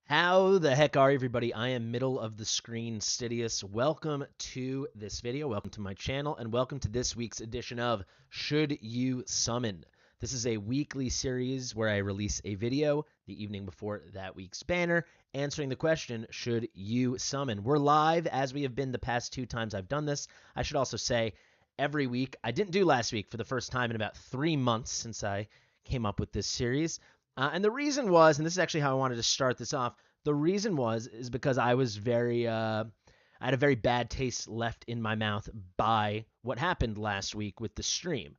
How the heck are everybody? I am middle of the screen Fastidious. Welcome to this video, welcome to my channel, and welcome to this week's edition of Should You Summon? This is a weekly series where I release a video the evening before that week's banner, answering the question, should you summon? We're live as we have been the past 2 times I've done this. I should also say every week. I didn't do last week for the first time in about 3 months since I came up with this series. And the reason was, and this is actually how I wanted to start this off, the reason is because I was I had a very bad taste left in my mouth by what happened last week with the stream.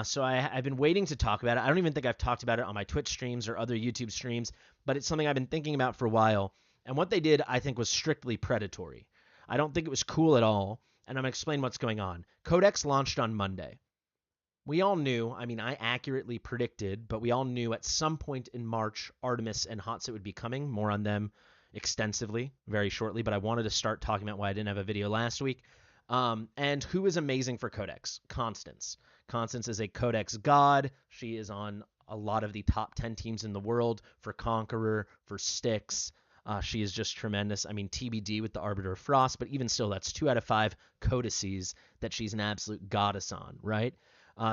So I've been waiting to talk about it. I don't even think I've talked about it on my Twitch streams or other YouTube streams, but it's something I've been thinking about for a while. And what they did, I think, was strictly predatory. I don't think it was cool at all, and I'm going to explain what's going on. Codex launched on Monday. We all knew, I mean, I accurately predicted, but we all knew at some point in March, Artemis and Hatsut would be coming. More on them extensively very shortly, but I wanted to start talking about why I didn't have a video last week. And who is amazing for Codex? Constance. Constance is a Codex god. She is on a lot of the top 10 teams in the world for Conqueror, for Styx. She is just tremendous. I mean, TBD with the Arbiter of Frost, but even still, that's 2 out of 5 codices that she's an absolute goddess on, right?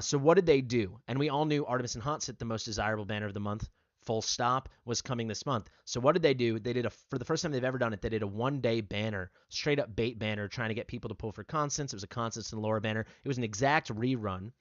So what did they do? And we all knew Artemis and Hatsut, the most desirable banner of the month, full stop, was coming this month. So what did they do? They did for the first time they've ever done it, they did a 1-day banner, straight up bait banner, trying to get people to pull for Constance. It was a Constance and Laura banner. It was an exact rerun.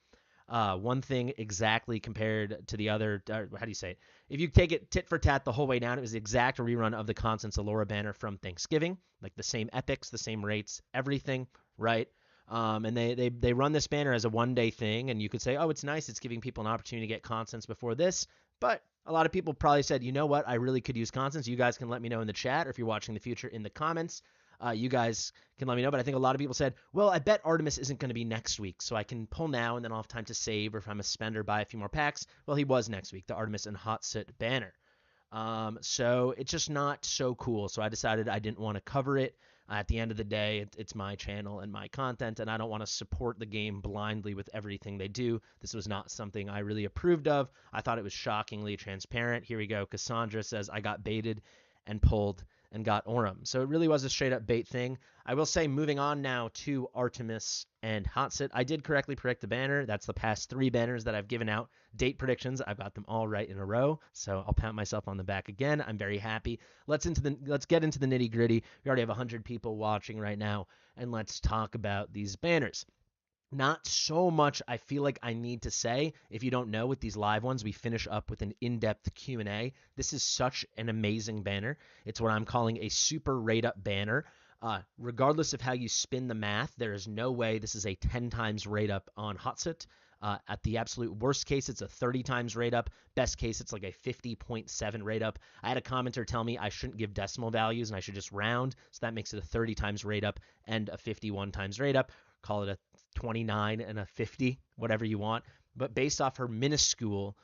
One thing exactly compared to the other. How do you say it? If you take it tit for tat the whole way down, it was the exact rerun of the Constance and Laura banner from Thanksgiving, like the same epics, the same rates, everything, right? And they run this banner as a 1-day thing, and you could say, oh, it's nice, it's giving people an opportunity to get Constance before this, but a lot of people probably said, you know what, I really could use Constance. You guys can let me know in the chat, or if you're watching the future in the comments, you guys can let me know. But I think a lot of people said, well, I bet Artemis isn't going to be next week, so I can pull now, and then I'll have time to save, or if I'm a spender, buy a few more packs. Well, he was next week, the Artemis and Hatsut banner. So it's just not so cool, so I decided I didn't want to cover it. At the end of the day, it's my channel and my content, and I don't want to support the game blindly with everything they do. This was not something I really approved of. I thought it was shockingly transparent. Here we go. Cassandra says, I got baited and pulled and got Aurum. So it really was a straight-up bait thing. I will say, moving on now to Artemis and Hatsut, I did correctly predict the banner. That's the past 3 banners that I've given out. Date predictions, I've got them all right in a row, so I'll pat myself on the back again. I'm very happy. Let's get into the nitty-gritty. We already have 100 people watching right now, and let's talk about these banners. Not so much I feel like I need to say. If you don't know, with these live ones, we finish up with an in-depth Q&A. This is such an amazing banner. It's what I'm calling a super rate-up banner. Regardless of how you spin the math, there is no way this is a 10 times rate-up on Hatsut. At the absolute worst case, it's a 30 times rate-up. Best case, it's like a 50.7 rate-up. I had a commenter tell me I shouldn't give decimal values and I should just round, so that makes it a 30 times rate-up and a 51 times rate-up. Call it a 29 and a 50, whatever you want. But based off her minuscule,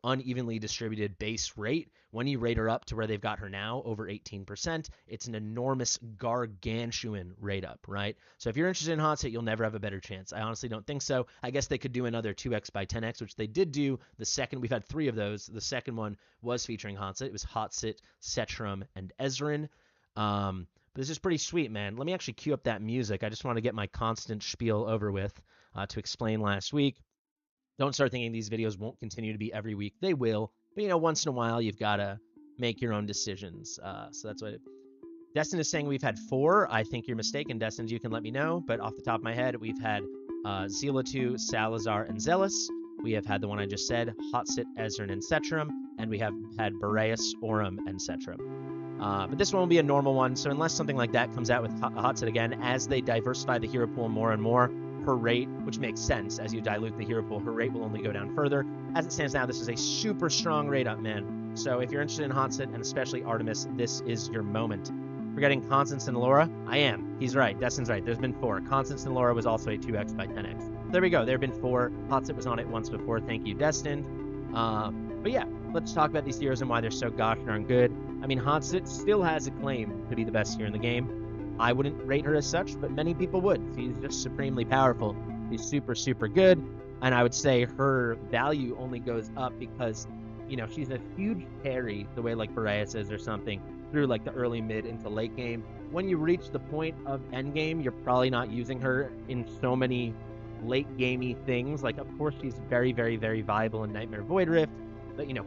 unevenly distributed base rate, when you rate her up to where they've got her now, over 18%, it's an enormous gargantuan rate up, right? So if you're interested in Hatsut, you'll never have a better chance. I honestly don't think so. I guess they could do another 2x by 10x, which they did do. The second, we've had 3 of those. The second one was featuring Hatsut. It was Hatsut, Setram, and Ezrin. But this is pretty sweet, man. Let me actually cue up that music. I just want to get my constant spiel over with to explain last week. Don't start thinking these videos won't continue to be every week. They will. But, once in a while, you've got to make your own decisions. So that's what Destin is saying. We've had 4. I think you're mistaken, Destin. You can let me know. But off the top of my head, we've had Zelatu, Salazar, and Zealous. We have had the one I just said, Hatsut, Ezrin, and Setram. And we have had Boreas, Aurum, and Setram. But this one will be a normal one, so unless something like that comes out with Hatsut again, as they diversify the hero pool more and more, her rate, which makes sense as you dilute the hero pool, her rate will only go down further. As it stands now, this is a super strong rate up, man. So if you're interested in Hatsut, and especially Artemis, this is your moment. Forgetting Constance and Laura? I am. He's right. Destin's right. There's been 4. Constance and Laura was also a 2x by 10x. There we go. There have been 4. Hatsut was on it once before. Thank you, Destin. But yeah, let's talk about these heroes and why they're so gosh darn good. I mean, Hatsut still has a claim to be the best hero in the game. I wouldn't rate her as such, but many people would. She's just supremely powerful. She's super, super good. And I would say her value only goes up because, she's a huge carry, the way like Boreas is or something, through like the early, mid, into late game. When you reach the point of end game, you're probably not using her in so many late gamey things. Like, of course, she's very, very, very viable in Nightmare Void Rift. But, you know,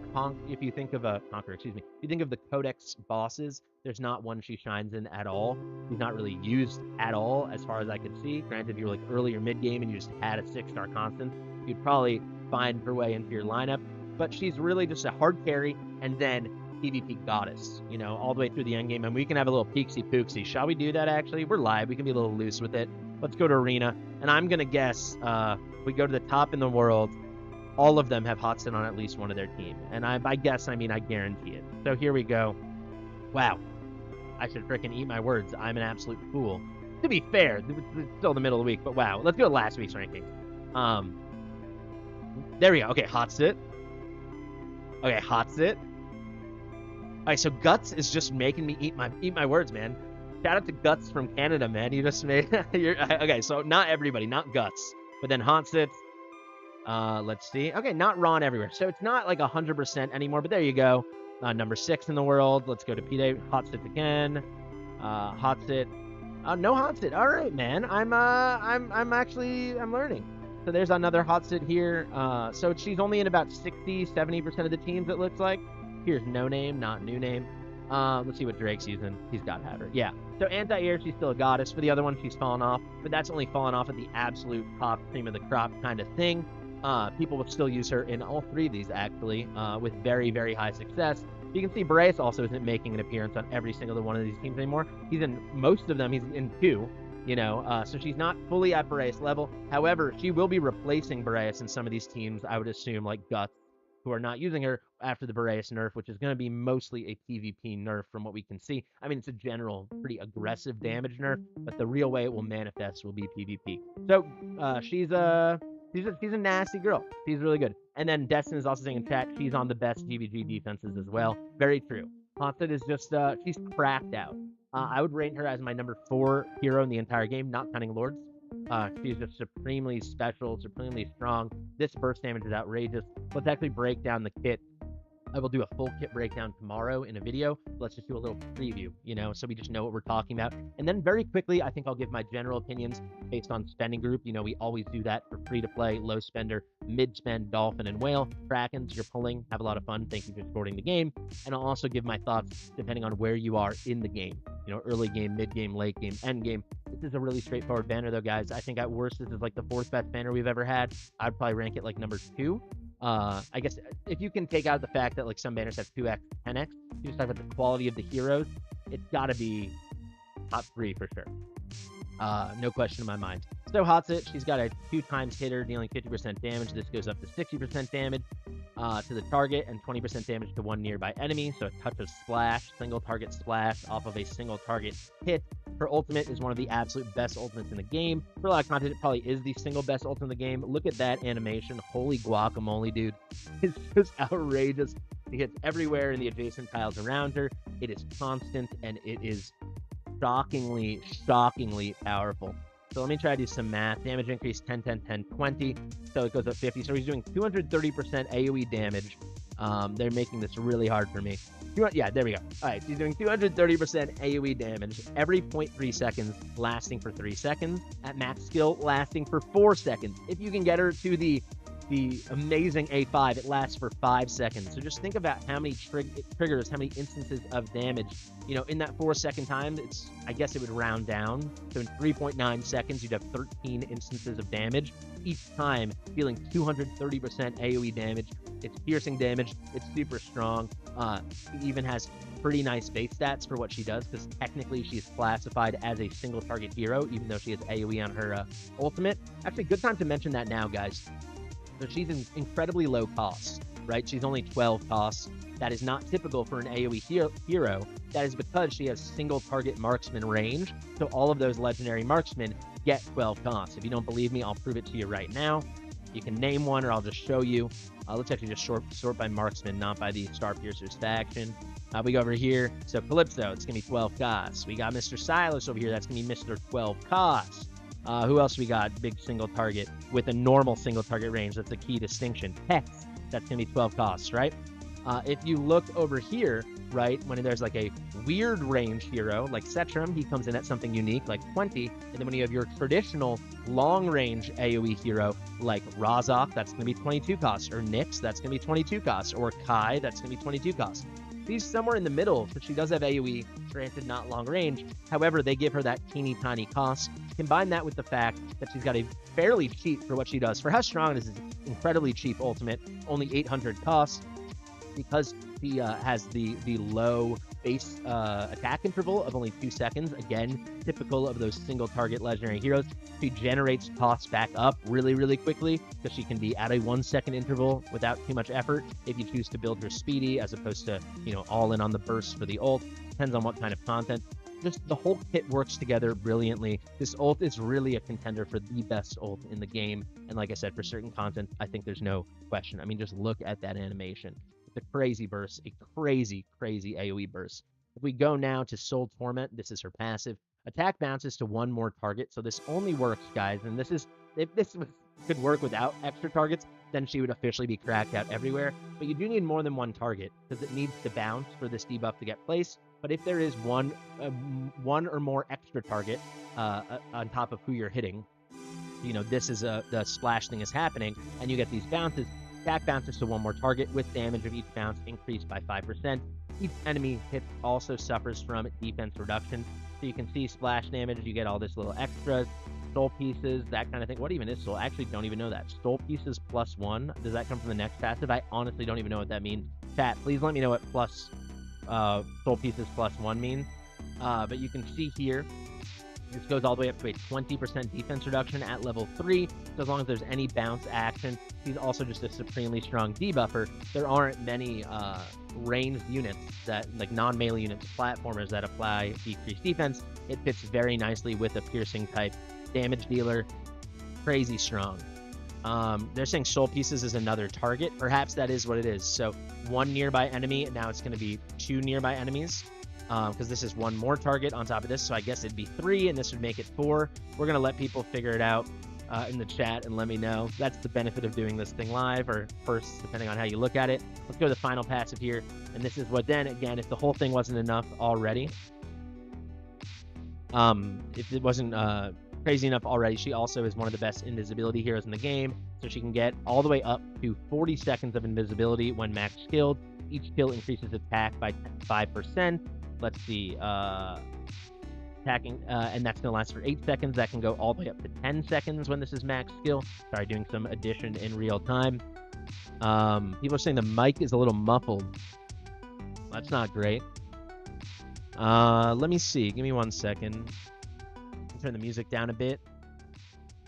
if you think of Conqueror, excuse me, if you think of the Codex bosses, there's not one she shines in at all. She's not really used at all, as far as I could see. Granted, if you're like early or mid game and you just had a 6-star constant, you'd probably find her way into your lineup. But she's really just a hard carry, and then PvP goddess, you know, all the way through the end game. And we can have a little peeksy-pooksy. Shall we do that, actually? We're live. We can be a little loose with it. Let's go to Arena. And I'm going to guess we go to the top in the world. All of them have Hattsut on at least one of their team. And by guess, I mean I guarantee it. So here we go. Wow. I should frickin' eat my words. I'm an absolute fool. To be fair, it's still the middle of the week, but wow. Let's go to last week's ranking. There we go. Okay, Hattsut. Okay, Hattsut. Alright, so Guts is just making me eat my words, man. Shout out to Guts from Canada, man. You just made... okay, so not everybody, not Guts. But then Hattsut. Let's see. Okay, not Ron everywhere. So it's not like 100% anymore, but there you go. Number 6 in the world. Let's go to P-Day. Hattsut again. Hattsut. No Hattsut. All right, man. I'm learning. So there's another Hattsut here. So she's only in about 60-70% of the teams, it looks like. Here's No Name, not New Name. Let's see what Drake's using. He's got to have her. Yeah. So anti-air, she's still a goddess. For the other one, she's fallen off. But that's only fallen off at the absolute top cream of the crop kind of thing. People will still use her in all 3 of these, actually, with very, very high success. You can see Boreas also isn't making an appearance on every single one of these teams anymore. He's in most of them. He's in 2, you know, so she's not fully at Boreas level. However, she will be replacing Boreas in some of these teams, I would assume, like Guts, who are not using her after the Boreas nerf, which is going to be mostly a PvP nerf from what we can see. I mean, it's a general, pretty aggressive damage nerf, but the real way it will manifest will be PvP. So, she's a nasty girl. She's really good. And then Destin is also saying in chat, she's on the best GBG defenses as well. Very true. Hattsut is just, she's cracked out. I would rate her as my number 4 hero in the entire game, not counting Lords. She's just supremely special, supremely strong. This burst damage is outrageous. Let's actually break down the kit. I will do a full kit breakdown tomorrow in a video. Let's just do a little preview, you know, so we just know what we're talking about. And then very quickly, I think I'll give my general opinions based on spending group. You know, we always do that for free-to-play, low spender, mid-spend, dolphin, and whale. Krakens, you're pulling, have a lot of fun. Thank you for supporting the game. And I'll also give my thoughts depending on where you are in the game. You know, early game, mid game, late game, end game. This is a really straightforward banner, though, guys. I think at worst, this is like the 4th best banner we've ever had. I'd probably rank it like number 2. I guess if you can take out the fact that like some banners have 2x, 10x, you just talk about the quality of the heroes, it's got to be top 3 for sure. No question in my mind. So Hattsut, she's got a 2x hitter dealing 50% damage. This goes up to 60% damage to the target and 20% damage to one nearby enemy. So a touch of splash, single target splash off of a single target hit. Her ultimate is one of the absolute best ultimates in the game. For a lot of content, it probably is the single best ultimate in the game. Look at that animation. Holy guacamole, dude. It's just outrageous. It hits everywhere in the adjacent tiles around her. It is constant, and it is shockingly, shockingly powerful. So let me try to do some math. Damage increase 10, 10, 10, 20. So it goes up 50. So he's doing 230% AoE damage. They're making this really hard for me. Yeah, there we go. All right, he's doing 230% AoE damage every 0.3 seconds, lasting for 3 seconds. At max skill, lasting for 4 seconds. If you can get her to the amazing A5, it lasts for 5 seconds. So just think about how many triggers, how many instances of damage. You know, in that 4-second time, I guess it would round down. So in 3.9 seconds, you'd have 13 instances of damage. Each time, dealing 230% AoE damage. It's piercing damage. It's super strong. It even has pretty nice base stats for what she does, because technically she is classified as a single target hero, even though she has AoE on her ultimate. Actually, good time to mention that now, guys. So she's an incredibly low cost, right? She's only 12 costs. That is not typical for an AoE hero. That is because she has single target marksman range. So all of those legendary marksmen get 12 costs. If you don't believe me, I'll prove it to you right now. You can name one, or I'll just show you. Let's actually just sort by marksman, not by the Star Piercers faction. We go over here. So Calypso, it's going to be 12 costs. We got Mr. Silas over here. That's going to be Mr. 12 costs. Who else we got? Big single target with a normal single target range. That's the key distinction. Hex, that's going to be 12 costs, right? If you look over here, right, when there's like a weird range hero, like Setram, he comes in at something unique, like 20. And then when you have your traditional long-range AoE hero, like Razok, that's going to be 22 cost, or Nyx, that's going to be 22 cost, or Kai, that's going to be 22 cost. She's somewhere in the middle, but she does have AoE, granted not long range. However, they give her that teeny tiny cost. Combine that with the fact that she's got a fairly cheap for what she does. For how strong it is, it's incredibly cheap ultimate, only 800 cost. Because she has the low base attack interval of only 2 seconds, again, typical of those single target legendary heroes, she generates costs back up really, really quickly because she can be at a 1 second interval without too much effort if you choose to build her speedy as opposed to, you know, all in on the burst for the ult. Depends on what kind of content. Just the whole kit works together brilliantly. This ult is really a contender for the best ult in the game. And like I said, for certain content, I think there's no question. I mean, just look at that animation. It's a crazy burst, a crazy, crazy AoE burst. If we go now to Soul Torment, this is her passive. Attack bounces to 1 more target, so this only works, guys. And this is, if this could work without extra targets, then she would officially be cracked out everywhere. But you do need more than 1 target because it needs to bounce for this debuff to get placed. But if there is one or more extra target on top of who you're hitting, you know, this is the splash thing is happening, and you get these bounces. Attack bounces to 1 more target with damage of each bounce increased by 5%. Each enemy hit also suffers from defense reduction. So you can see splash damage, you get all this little extras, soul pieces, that kind of thing. What even is soul? I actually don't even know that. Soul pieces +1. Does that come from the next passive? I honestly don't even know what that means. Chat, please let me know what soul pieces +1 means. But you can see here, this goes all the way up to a 20% defense reduction at level 3. So as long as there's any bounce action, he's also just a supremely strong debuffer. There aren't many ranged units that, like non-melee units, platformers that apply decreased defense. It fits very nicely with a piercing type damage dealer. Crazy strong. They're saying soul pieces is another target. Perhaps that is what it is. So 1 nearby enemy, and now it's going to be 2 nearby enemies. Because this is 1 more target on top of this, so I guess it'd be 3, and this would make it 4. We're going to let people figure it out in the chat and let me know. That's the benefit of doing this thing live, or first, depending on how you look at it. Let's go to the final passive here, and this is what then, again, if the whole thing wasn't enough already, if it wasn't crazy enough already, she also is one of the best invisibility heroes in the game, so she can get all the way up to 40 seconds of invisibility when max skilled. Each kill increases attack by 5%. Let's see, attacking, and that's going to last for 8 seconds. That can go all the way up to 10 seconds when this is max skill. Sorry, doing some addition in real time. People are saying the mic is a little muffled. That's not great. Let me see. Give me 1 second. Turn the music down a bit.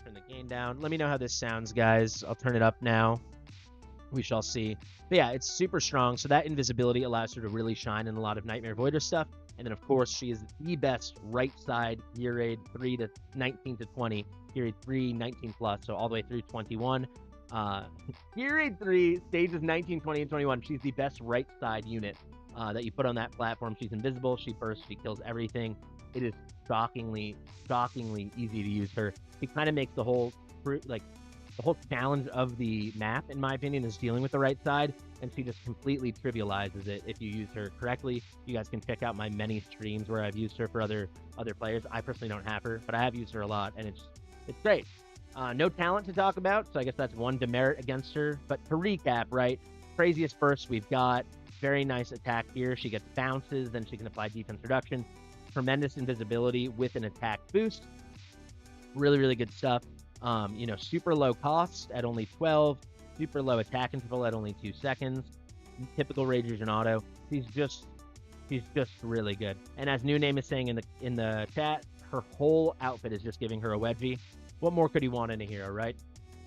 Turn the gain down. Let me know how this sounds, guys. I'll turn it up now. We shall see. But yeah, it's super strong. So that invisibility allows her to really shine in a lot of Nightmare Voider stuff. And then, of course, she is the best right side gear raid 3 to 19 to 20. Gear raid 3, 19 plus, so all the way through 21. Gear raid 3, stages 19, 20, and 21. She's the best right side unit that you put on that platform. She's invisible, she bursts, she kills everything. It is shockingly easy to use her. She kind of makes the whole, like, the whole challenge of the map, in my opinion, is dealing with the right side, and she just completely trivializes it if you use her correctly. You guys can check out my many streams where I've used her for other players. I personally don't have her, but I have used her a lot, and it's great. No talent to talk about, so I guess that's one demerit against her. But to recap, right, craziest burst we've got. Very nice attack here. She gets bounces, then she can apply defense reduction. Tremendous invisibility with an attack boost. Really good stuff. You know, super low cost at only 12, super low attack interval at only 2 seconds. Typical rage and auto. She's just really good. And as New Name is saying in the chat, her whole outfit is just giving her a wedgie. What more could you want in a hero, right?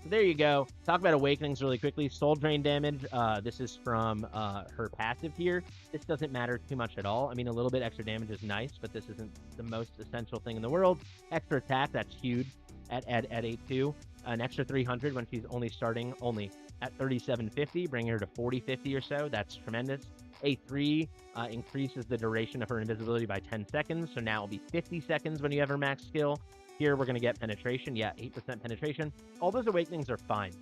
So there you go. Talk about awakenings really quickly. Soul drain damage. This is from her passive here. This doesn't matter too much at all. I mean, a little bit extra damage is nice, but this isn't the most essential thing in the world. Extra attack, that's huge. At 8.2, an extra 300 when she's only starting at 3750, bringing her to 4050 or so. That's tremendous. A3 increases the duration of her invisibility by 10 seconds, so now it'll be 50 seconds when you have her max skill. Here we're going to get penetration. Yeah, 8% penetration. All those awakenings are fine.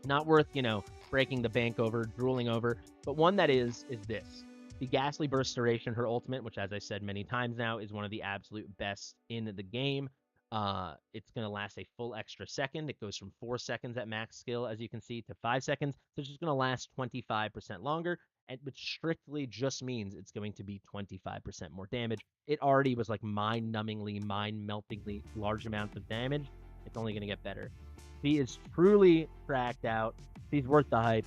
Not worth, you know, breaking the bank over, drooling over. But one that is this. The Ghastly Burst Duration, her ultimate, which, as I said many times now, is one of the absolute best in the game. It's going to last a full extra second. It goes from 4 seconds at max skill, as you can see, to 5 seconds. So it's just going to last 25% longer, which strictly just means it's going to be 25% more damage. It already was like mind-numbingly, mind-meltingly large amounts of damage. It's only going to get better. She is truly cracked out. She's worth the hype.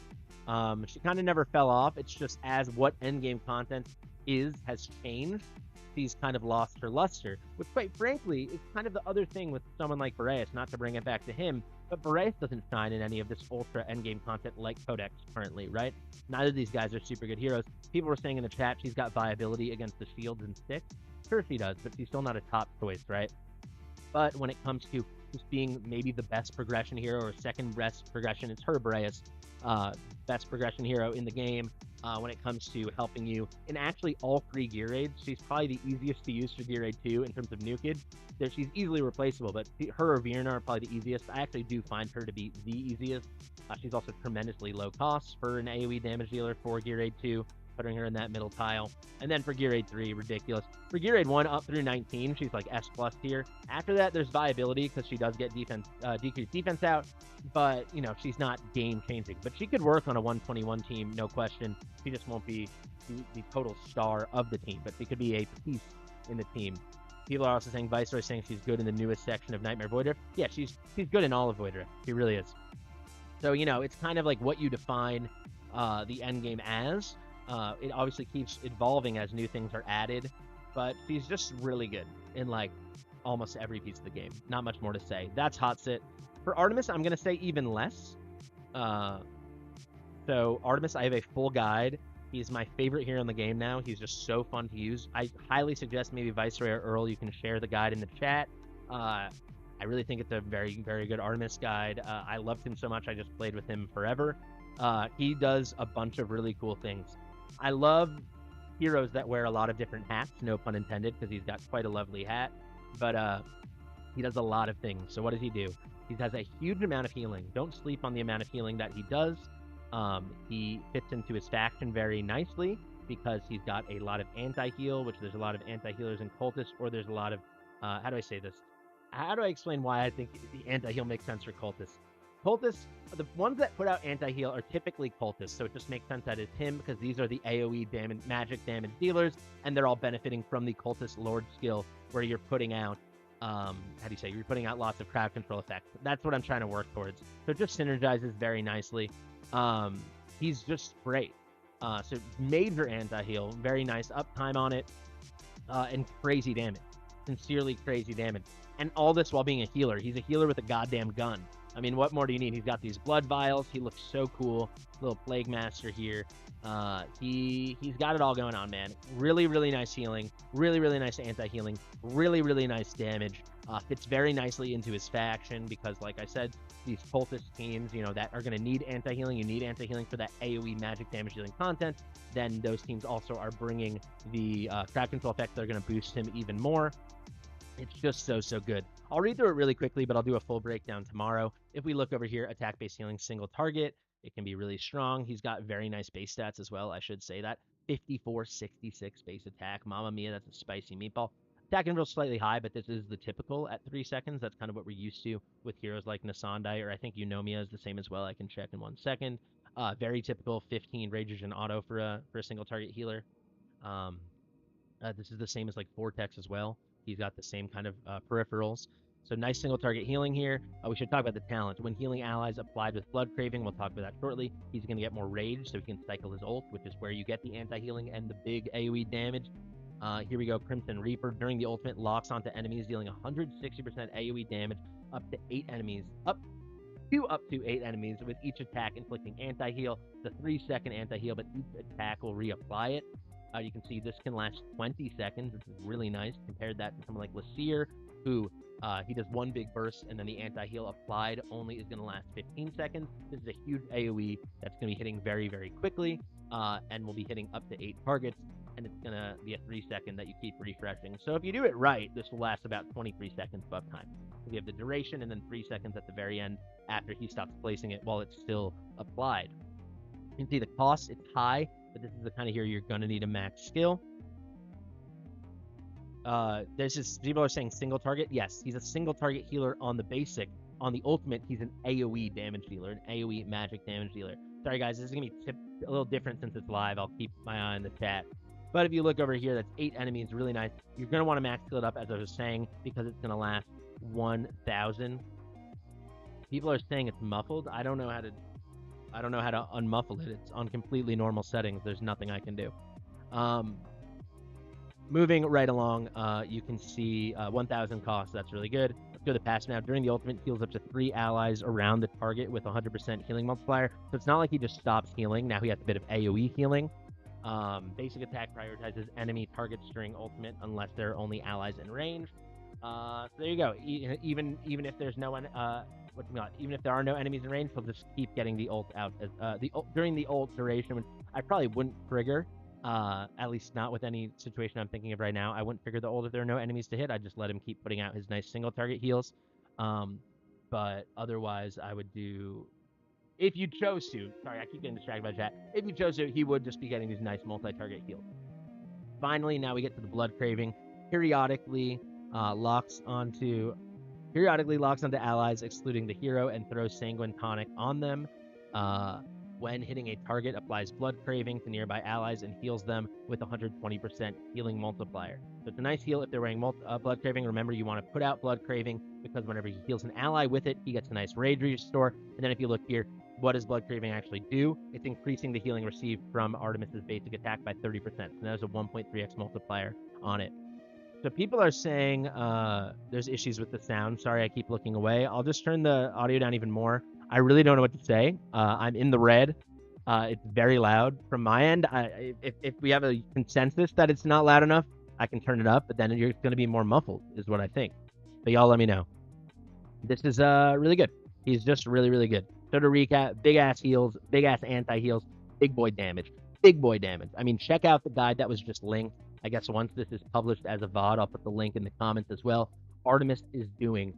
She kind of never fell off. It's just as what endgame content has changed, she's kind of lost her luster, which quite frankly is kind of the other thing with someone like Boreas, not to bring it back to him, but Boreas doesn't shine in any of this ultra endgame content like Codex currently, right? Neither of these guys are super good heroes. People were saying in the chat she's got viability against the shields and sticks. Sure she does, but she's still not a top choice, right? But when it comes to just being maybe the best progression hero or second best progression, it's her, Boreas. Best progression hero in the game when it comes to helping you in actually all 3 gear raids. She's probably the easiest to use for gear raid 2 in terms of Nukid. So she's easily replaceable, but her or Virna are probably the easiest. I actually do find her to be the easiest. She's also tremendously low cost for an AoE damage dealer for gear raid 2, putting her in that middle tile. And then for gear raid 3, ridiculous. For gear raid 1 up through 19, she's like S+ tier. After that, there's viability because she does get decreased defense out, but you know, she's not game changing. But she could work on a 121 team, no question. She just won't be the total star of the team, but she could be a piece in the team. People are also saying Viceroy saying she's good in the newest section of Nightmare Void Rift. Yeah, she's good in all of Void Rift. She really is. So, you know, it's kind of like what you define the end game as. It obviously keeps evolving as new things are added, but she's just really good in like almost every piece of the game. Not much more to say. That's Hattsut. For Artemis, I'm going to say even less. So Artemis, I have a full guide. He's my favorite hero in the game now. He's just so fun to use. I highly suggest maybe Viceroy or Earl, you can share the guide in the chat. I really think it's a very, very good Artemis guide. I loved him so much, I just played with him forever. He does a bunch of really cool things. I love heroes that wear a lot of different hats, no pun intended, because he's got quite a lovely hat. But he does a lot of things. So what does he do? He has a huge amount of healing. Don't sleep on the amount of healing that he does. He fits into his faction very nicely because he's got a lot of anti-heal, which there's a lot of anti-healers in Cultists, or there's a lot of, how do I say this? How do I explain why I think the anti-heal makes sense for Cultists? Cultists, the ones that put out anti-heal are typically Cultists, so it just makes sense that it's him because these are the AoE damage, magic damage dealers, and they're all benefiting from the Cultist Lord skill where you're putting out, how do you say, you're putting out lots of crowd control effects. That's what I'm trying to work towards. So it just synergizes very nicely. He's just great. So major anti-heal, very nice uptime on it, and crazy damage. Sincerely crazy damage. And all this while being a healer. He's a healer with a goddamn gun. I mean, what more do you need? He's got these blood vials. He looks so cool. Little Plague Master here. He's got it all going on, man. Really, really nice healing. Really, really nice anti-healing. Really, really nice damage. Fits very nicely into his faction because, like I said, these cultist teams, you know, that are going to need anti-healing. You need anti-healing for that AoE magic damage dealing content. Then those teams also are bringing the crowd control effects that are going to boost him even more. It's just so good. I'll read through it really quickly, but I'll do a full breakdown tomorrow. If we look over here, attack-based healing, single target. It can be really strong. He's got very nice base stats as well, I should say that. 5466 base attack. Mamma mia, that's a spicy meatball. Attack and roll slightly high, but this is the typical at 3 seconds. That's kind of what we're used to with heroes like Nasandai, or I think Eunomia is the same as well. I can check in 1 second. Very typical 15 Rage and auto for a single target healer. This is the same as like Vortex as well. He's got the same kind of peripherals. So nice single target healing here. We should talk about the talent. When healing allies applied with Blood Craving, we'll talk about that shortly. He's going to get more rage, so he can cycle his ult, which is where you get the anti-healing and the big AoE damage. Here we go, Crimson Reaper. During the ultimate, locks onto enemies, dealing 160% AoE damage up to 8 enemies. Up to 8 enemies, with each attack inflicting anti-heal. The 3-second anti-heal, but each attack will reapply it. You can see this can last 20 seconds, which is really nice. Compared that to someone like Lasir, who he does 1 big burst, and then the anti-heal applied only is going to last 15 seconds. This is a huge AoE that's going to be hitting very, very quickly, and will be hitting up to 8 targets, and it's going to be a 3-second that you keep refreshing. So if you do it right, this will last about 23 seconds buff time. So you have the duration, and then 3 seconds at the very end after he stops placing it while it's still applied. You can see the cost, it's high, but this is the kind of hero you're going to need a max skill. There's just, people are saying single target. Yes, he's a single target healer on the basic. On the ultimate, he's an AoE damage dealer, an AoE magic damage dealer. Sorry, guys, this is going to be a little different since it's live. I'll keep my eye on the chat. But if you look over here, that's 8 enemies, really nice. You're going to want to max skill it up, as I was saying, because it's going to last 1,000. People are saying it's muffled. I don't know how to unmuffle it. It's on completely normal settings. There's nothing I can do. Moving right along, you can see 1,000 cost. That's really good. Let's go to the passive now. During the ultimate, heals up to 3 allies around the target with 100% healing multiplier. So it's not like he just stops healing. Now he has a bit of AoE healing. Basic attack prioritizes enemy targets during ultimate unless there are only allies in range. So there you go. Even if there's no one, even if there are no enemies in range, he'll just keep getting the ult out as during the ult duration, which I probably wouldn't trigger. At least not with any situation I'm thinking of right now. I wouldn't trigger the ult if there are no enemies to hit. I'd just let him keep putting out his nice single target heals. But otherwise, I would do, if you chose to, sorry, I keep getting distracted by chat. If you chose to, he would just be getting these nice multi-target heals. Finally, now we get to the blood craving. Periodically locks onto allies, excluding the hero, and throws sanguine tonic on them. When hitting a target, applies blood craving to nearby allies and heals them with 120% healing multiplier. So it's a nice heal if they're wearing blood craving. Remember, you want to put out blood craving because whenever he heals an ally with it, he gets a nice rage restore. And then if you look here, what does blood craving actually do? It's increasing the healing received from Artemis's basic attack by 30%. And there's a 1.3x multiplier on it. So people are saying there's issues with the sound. Sorry, I keep looking away. I'll just turn the audio down even more. I really don't know what to say. I'm in the red. It's very loud. From my end, if we have a consensus that it's not loud enough, I can turn it up, but then you're going to be more muffled, is what I think. But y'all let me know. This is really good. He's just really, really good. So to recap, big-ass heals, big-ass anti-heals, big boy damage. Big boy damage. I mean, check out the guide that was just linked. I guess once this is published as a VOD, I'll put the link in the comments as well. Artemis is doing,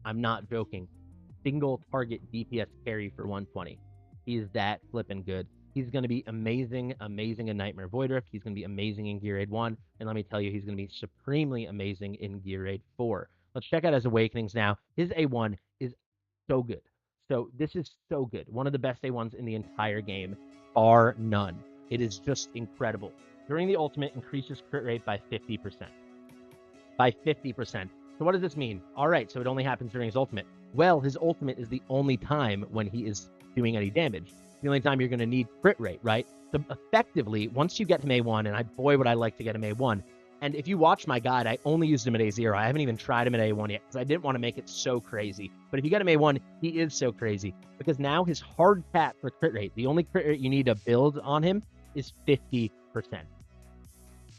I'm not joking, single target DPS carry for 120. He's that flipping good. He's going to be amazing in Nightmare Void Rift. He's going to be amazing in Gear Raid 1. And let me tell you, he's going to be supremely amazing in Gear Raid 4. Let's check out his Awakenings now. His A1 is so good. So this is so good. One of the best A1s in the entire game, bar none. It is just incredible. During the ultimate, increases crit rate by 50%. By 50%. So what does this mean? All right, so it only happens during his ultimate. Well, his ultimate is the only time when he is doing any damage. The only time you're going to need crit rate, right? So effectively, once you get him A1, and boy, would I like to get him A1. And if you watch my guide, I only used him at A0. I haven't even tried him at A1 yet because I didn't want to make it so crazy. But if you get him A1, he is so crazy because now his hard cap for crit rate, the only crit rate you need to build on him is 50%.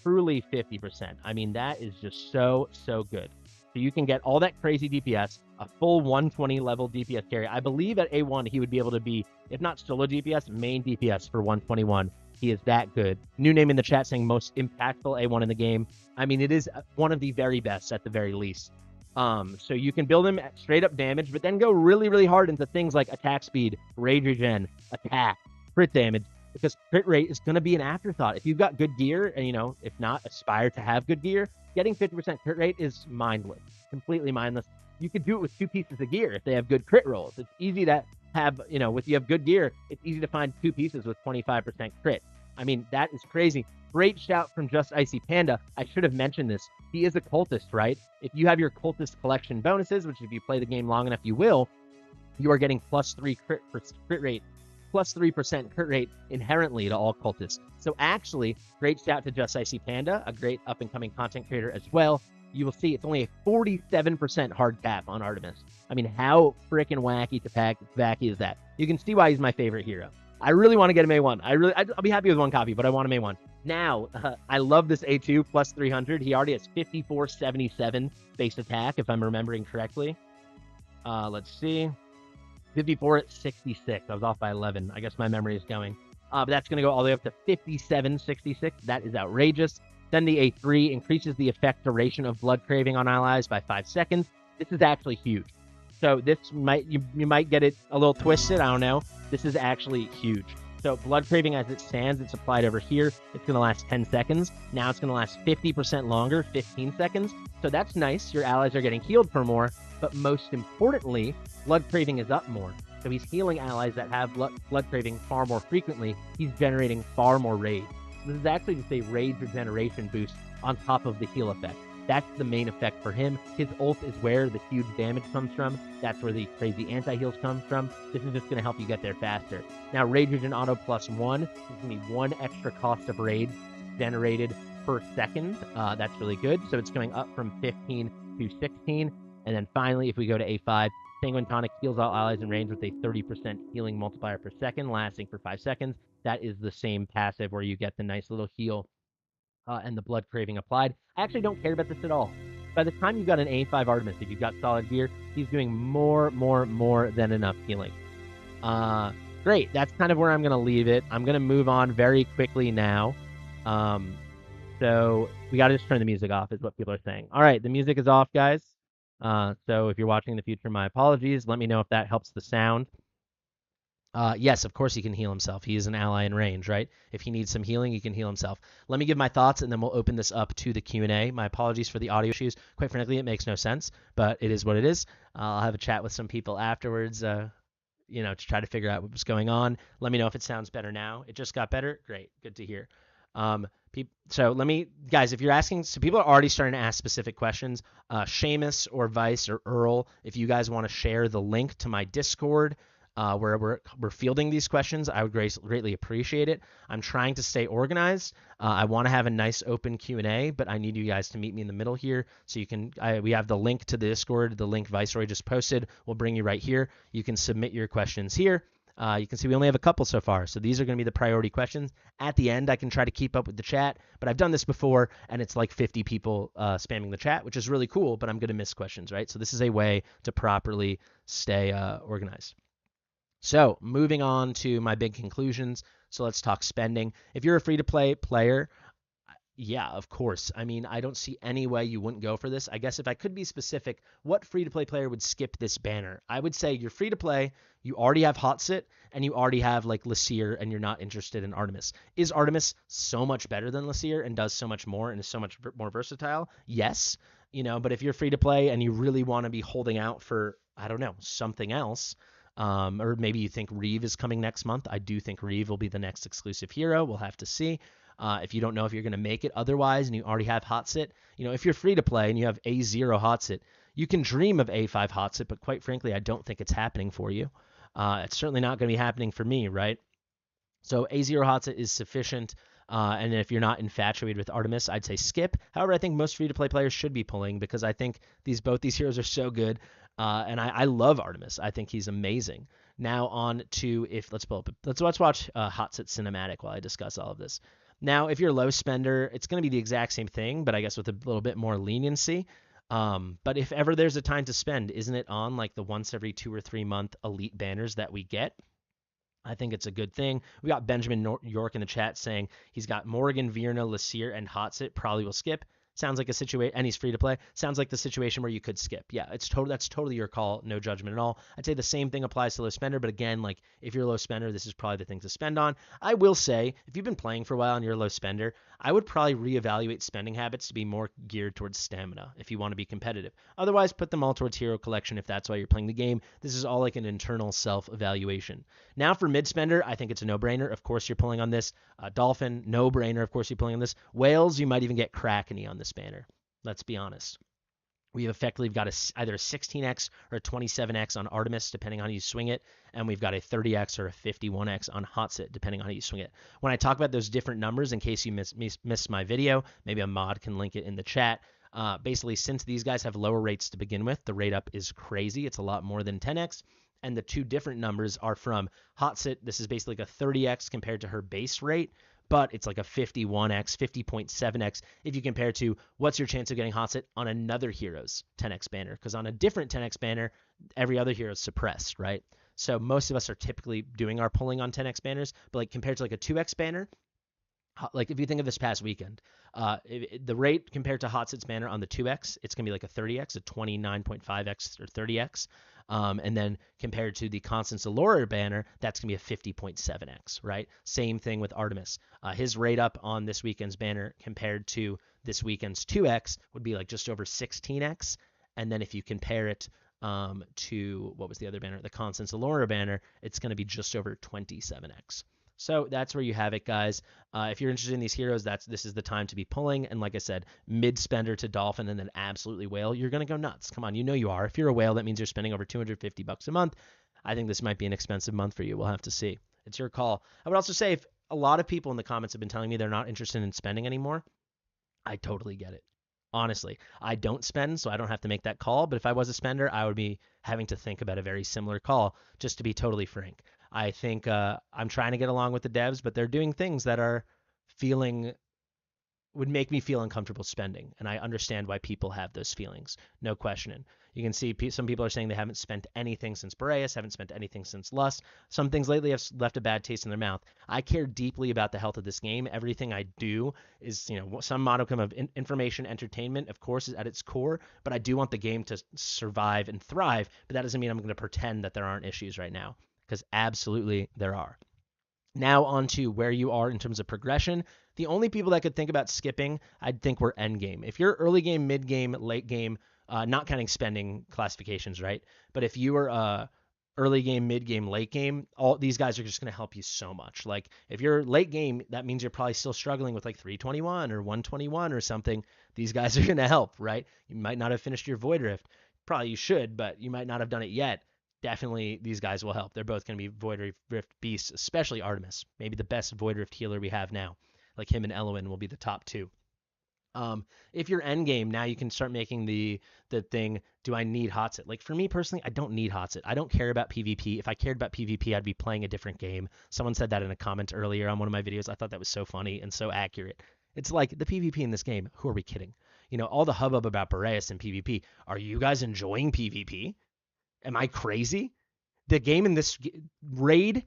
Truly 50%. I mean, that is just so good. So you can get all that crazy DPS, a full 120 level DPS carry. I believe at A1 he would be able to be, if not solo DPS, main DPS for 121. He is that good. New name in the chat saying most impactful A1 in the game. I mean, it is one of the very best at the very least. So you can build him at straight up damage, but then go really hard into things like attack speed, rage regen, attack, crit damage, because crit rate is going to be an afterthought. If you've got good gear, and if not, aspire to have good gear, getting 50% crit rate is mindless, completely mindless. You could do it with 2 pieces of gear if they have good crit rolls. It's easy to have, if you have good gear, it's easy to find 2 pieces with 25% crit. I mean, that is crazy. Great shout from Just Icy Panda. I should have mentioned this. He is a cultist, right? If you have your cultist collection bonuses, which if you play the game long enough, you will, you are getting +3 crit rate, +3% crit rate inherently to all cultists. So actually, great shout to Just Icy Panda, a great up-and-coming content creator as well. You will see it's only a 47% hard cap on Artemis. I mean, how freaking wacky to wacky is that? You can see why he's my favorite hero. I really want to get him A1. I'll be happy with 1 copy, but I want him A1. Now, I love this A2 +300. He already has 5477 base attack, if I'm remembering correctly. Let's see. 54 at 66. I was off by 11. I guess my memory is going. But that's going to go all the way up to 5766. That is outrageous. Then the A3 increases the effect duration of blood craving on allies by 5 seconds. This is actually huge. So this might, you might get it a little twisted. I don't know. This is actually huge. So Blood Craving as it stands, it's applied over here. It's going to last 10 seconds. Now it's going to last 50% longer, 15 seconds. So that's nice. Your allies are getting healed for more. But most importantly, Blood Craving is up more. So he's healing allies that have Blood Craving far more frequently. He's generating far more rage. This is actually just a rage regeneration boost on top of the heal effect. That's the main effect for him. His ult is where the huge damage comes from. That's where the crazy anti-heals come from. This is just going to help you get there faster. Now, Rage Regen Auto +1 is going to be 1 extra cost of rage generated per second. That's really good. So it's going up from 15 to 16. And then finally, if we go to A5, Sanguine Tonic heals all allies in range with a 30% healing multiplier per second, lasting for 5 seconds. That is the same passive where you get the nice little heal and the Blood Craving applied. I actually don't care about this at all. By the time you've got an A5 Artemis, if you've got solid gear, he's doing more than enough healing. Great. That's kind of where I'm going to leave it. I'm going to move on very quickly now. So we got to just turn the music off is what people are saying. All right, the music is off, guys. So if you're watching in the future, my apologies. Let me know if that helps the sound. Yes, of course he can heal himself. He is an ally in range, right? If he needs some healing, he can heal himself. Let me give my thoughts, and then we'll open this up to the Q&A. My apologies for the audio issues. Quite frankly, it makes no sense, but it is what it is. I'll have a chat with some people afterwards, to try to figure out what was going on. Let me know if it sounds better now. It just got better? Great. Good to hear. So let me, guys, if you're asking, so people are already starting to ask specific questions. Seamus or Vice or Earl, if you guys want to share the link to my Discord, where we're fielding these questions, I would greatly appreciate it. I'm trying to stay organized. I want to have a nice open Q&A, but I need you guys to meet me in the middle here. So you can, we have the link to the Discord, the link Viceroy just posted. We'll bring you right here. You can submit your questions here. You can see we only have a couple so far, so these are going to be the priority questions. At the end, I can try to keep up with the chat, but I've done this before, and it's like 50 people spamming the chat, which is really cool, but I'm going to miss questions, right? So this is a way to properly stay organized. So moving on to my big conclusions. So let's talk spending. If you're a free-to-play player, yeah, of course. I mean, I don't see any way you wouldn't go for this. I guess if I could be specific, what free-to-play player would skip this banner? I would say you're free-to-play, you already have Hattsut, and you already have like Lyseer, and you're not interested in Artemis. Is Artemis so much better than Lyseer and does so much more and is so much more versatile? Yes. But if you're free-to-play and you really want to be holding out for, I don't know, something else, or maybe you think Reeve is coming next month. I do think Reeve will be the next exclusive hero. We'll have to see. If you don't know if you're going to make it otherwise and you already have Hattsut, if you're free to play and you have A0 Hattsut, you can dream of A5 Hattsut, but quite frankly, I don't think it's happening for you. It's certainly not going to be happening for me, right? So A0 Hattsut is sufficient. And if you're not infatuated with Artemis, I'd say skip. However, I think most free-to-play players should be pulling because I think both these heroes are so good. And I love Artemis. I think he's amazing. Now on to let's watch Hattsut cinematic while I discuss all of this. Now, if you're a low spender, it's going to be the exact same thing, but I guess with a little bit more leniency. But if ever there's a time to spend, isn't it on like the once every 2 or 3 month elite banners that we get? I think it's a good thing. We got Benjamin York in the chat saying he's got Morgan, Virna, Lyseer, and Hattsut. Probably will skip. Sounds like a situation, and he's free to play. Sounds like the situation where you could skip. Yeah, that's totally your call. No judgment at all. I'd say the same thing applies to low spender, but again, like if you're a low spender, this is probably the thing to spend on. I will say, if you've been playing for a while and you're a low spender, I would probably reevaluate spending habits to be more geared towards stamina if you want to be competitive. Otherwise, put them all towards hero collection if that's why you're playing the game. This is all like an internal self-evaluation. Now for mid spender, I think it's a no-brainer. Of course, you're pulling on this. Dolphin, no-brainer. Of course, you're pulling on this. Whales, you might even get Krakeny on this banner. Let's be honest. We've effectively got either a 16x or a 27x on Artemis, depending on how you swing it, and we've got a 30x or a 51x on Hattsut, depending on how you swing it. When I talk about those different numbers, in case you missed my video, maybe a mod can link it in the chat. Basically, since these guys have lower rates to begin with, the rate up is crazy. It's a lot more than 10x. And the two different numbers are from Hattsut. This is basically like a 30x compared to her base rate, but it's like a 51x, 50.7x if you compare to what's your chance of getting Hattsut on another hero's 10x banner. Because on a different 10x banner, every other hero is suppressed, right? So most of us are typically doing our pulling on 10x banners, but like compared to like a 2x banner, Like if you think of this past weekend, the rate compared to Hatsut's banner on the 2x, it's gonna be like a 30x, a 29.5x or 30x, and then compared to the Constance Allure banner, that's gonna be a 50.7x, right? Same thing with Artemis. His rate up on this weekend's banner compared to this weekend's 2x would be like just over 16x, and then if you compare it to what was the other banner, the Constance Allure banner, it's gonna be just over 27x. So that's where you have it, guys. If you're interested in these heroes, this is the time to be pulling. And like I said, mid-spender to Dolphin and then absolutely whale, you're going to go nuts. Come on, you know you are. If you're a whale, that means you're spending over $250 a month. I think this might be an expensive month for you. We'll have to see. It's your call. I would also say if a lot of people in the comments have been telling me they're not interested in spending anymore, I totally get it. Honestly, I don't spend, so I don't have to make that call. But if I was a spender, I would be having to think about a very similar call, just to be totally frank. I think I'm trying to get along with the devs, but they're doing things that would make me feel uncomfortable spending. And I understand why people have those feelings. No questioning. You can see some people are saying they haven't spent anything since Boreas, haven't spent anything since Lust. Some things lately have left a bad taste in their mouth. I care deeply about the health of this game. Everything I do is, some modicum of information entertainment, of course, is at its core, but I do want the game to survive and thrive. But that doesn't mean I'm going to pretend that there aren't issues right now, because absolutely there are. Now on to where you are in terms of progression. The only people that could think about skipping, I'd think, were end game. If you're early game, mid game, late game, not counting spending classifications, right? But if you are early game, mid game, late game, all these guys are just going to help you so much. Like if you're late game, that means you're probably still struggling with like 321 or 121 or something. These guys are going to help, right? You might not have finished your Void Rift. Probably you should, but you might not have done it yet. Definitely these guys will help. They're both going to be Void Rift beasts, especially Artemis, maybe the best Void Rift healer we have now. Like him and Eloin will be the top two. If you're end game, now you can start making the thing, do I need Hattsut? Like for me personally, I don't need Hattsut. I don't care about PvP. If I cared about PvP, I'd be playing a different game. Someone said that in a comment earlier on one of my videos. I thought that was so funny and so accurate. It's like the PvP in this game, who are we kidding? All the hubbub about Boreas and PvP. Are you guys enjoying PvP? Am I crazy? The game in this raid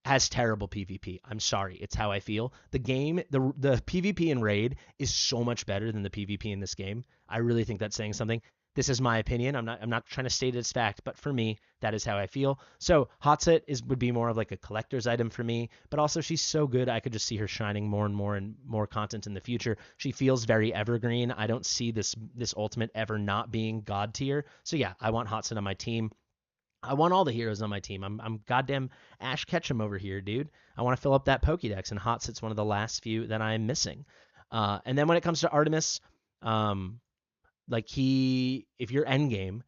has terrible PvP. I'm sorry, it's how I feel. The game, the PvP in raid is so much better than the PvP in this game. I really think that's saying something. This is my opinion. I'm not trying to state it as fact, but for me, that is how I feel. So Hattsut would be more of like a collector's item for me, but also she's so good. I could just see her shining more and more content in the future. She feels very evergreen. I don't see this ultimate ever not being god tier. So yeah, I want Hattsut on my team. I want all the heroes on my team. I'm goddamn Ash Ketchum over here, dude. I want to fill up that Pokédex, and Hatsut's one of the last few that I'm missing. And then when it comes to Artemis, if you're endgame,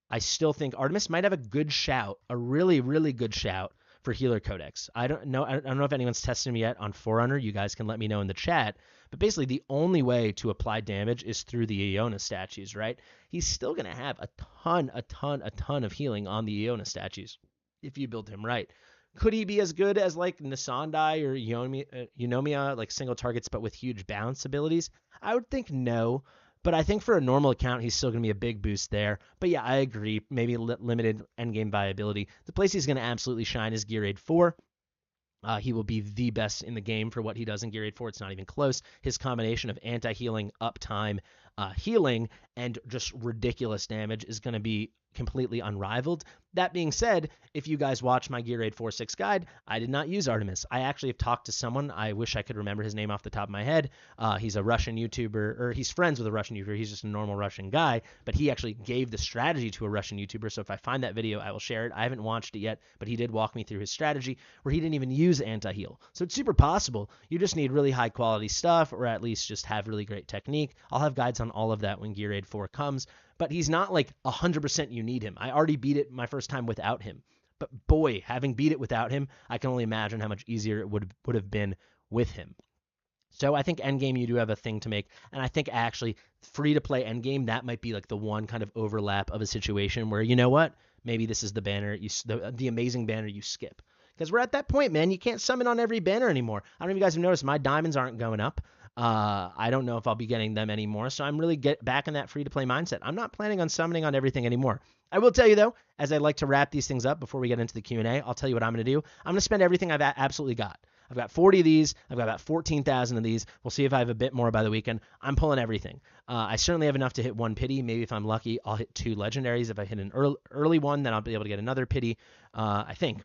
I still think Artemis might have a good shout, a really, really good shout for Healer Codex. I don't know if anyone's tested him yet on Forerunner. You guys can let me know in the chat. But basically, the only way to apply damage is through the Iona statues, right? He's still going to have a ton of healing on the Iona statues if you build him right. Could he be as good as like Nisandai or Eunomia, like single targets but with huge bounce abilities? I would think no. But I think for a normal account, he's still going to be a big boost there. But yeah, I agree. Maybe limited endgame viability. The place he's going to absolutely shine is Gear Aid 4. He will be the best in the game for what he does in Gear Aid 4. It's not even close. His combination of anti-healing, uptime, healing, and just ridiculous damage is going to be completely unrivaled. That being said, if you guys watch my Gear Aid 4.6 guide, I did not use Artemis. I actually have talked to someone. I wish I could remember his name off the top of my head. He's a Russian YouTuber, or he's friends with a Russian YouTuber. He's just a normal Russian guy, but he actually gave the strategy to a Russian YouTuber. So if I find that video, I will share it. I haven't watched it yet, but he did walk me through his strategy where he didn't even use anti-heal. So it's super possible. You just need really high quality stuff, or at least just have really great technique. I'll have guides on all of that when Gear Aid 4 comes. But he's not like 100% you need him. I already beat it my first time without him. But boy, having beat it without him, I can only imagine how much easier it would have been with him. So I think endgame you do have a thing to make. And I think actually free-to-play endgame, that might be like the one kind of overlap of a situation where, you know what? Maybe this is the banner, the amazing banner you skip. Because we're at that point, man. You can't summon on every banner anymore. I don't know if you guys have noticed, my diamonds aren't going up. I don't know if I'll be getting them anymore, so I'm really back in that free-to-play mindset. I'm not planning on summoning on everything anymore. I will tell you, though, as I like to wrap these things up before we get into the Q&A, I'll tell you what I'm going to do. I'm going to spend everything I've absolutely got. I've got 40 of these. I've got about 14,000 of these. We'll see if I have a bit more by the weekend. I'm pulling everything. I certainly have enough to hit 1 pity. Maybe if I'm lucky, I'll hit 2 legendaries. If I hit an early one, then I'll be able to get another pity, I think.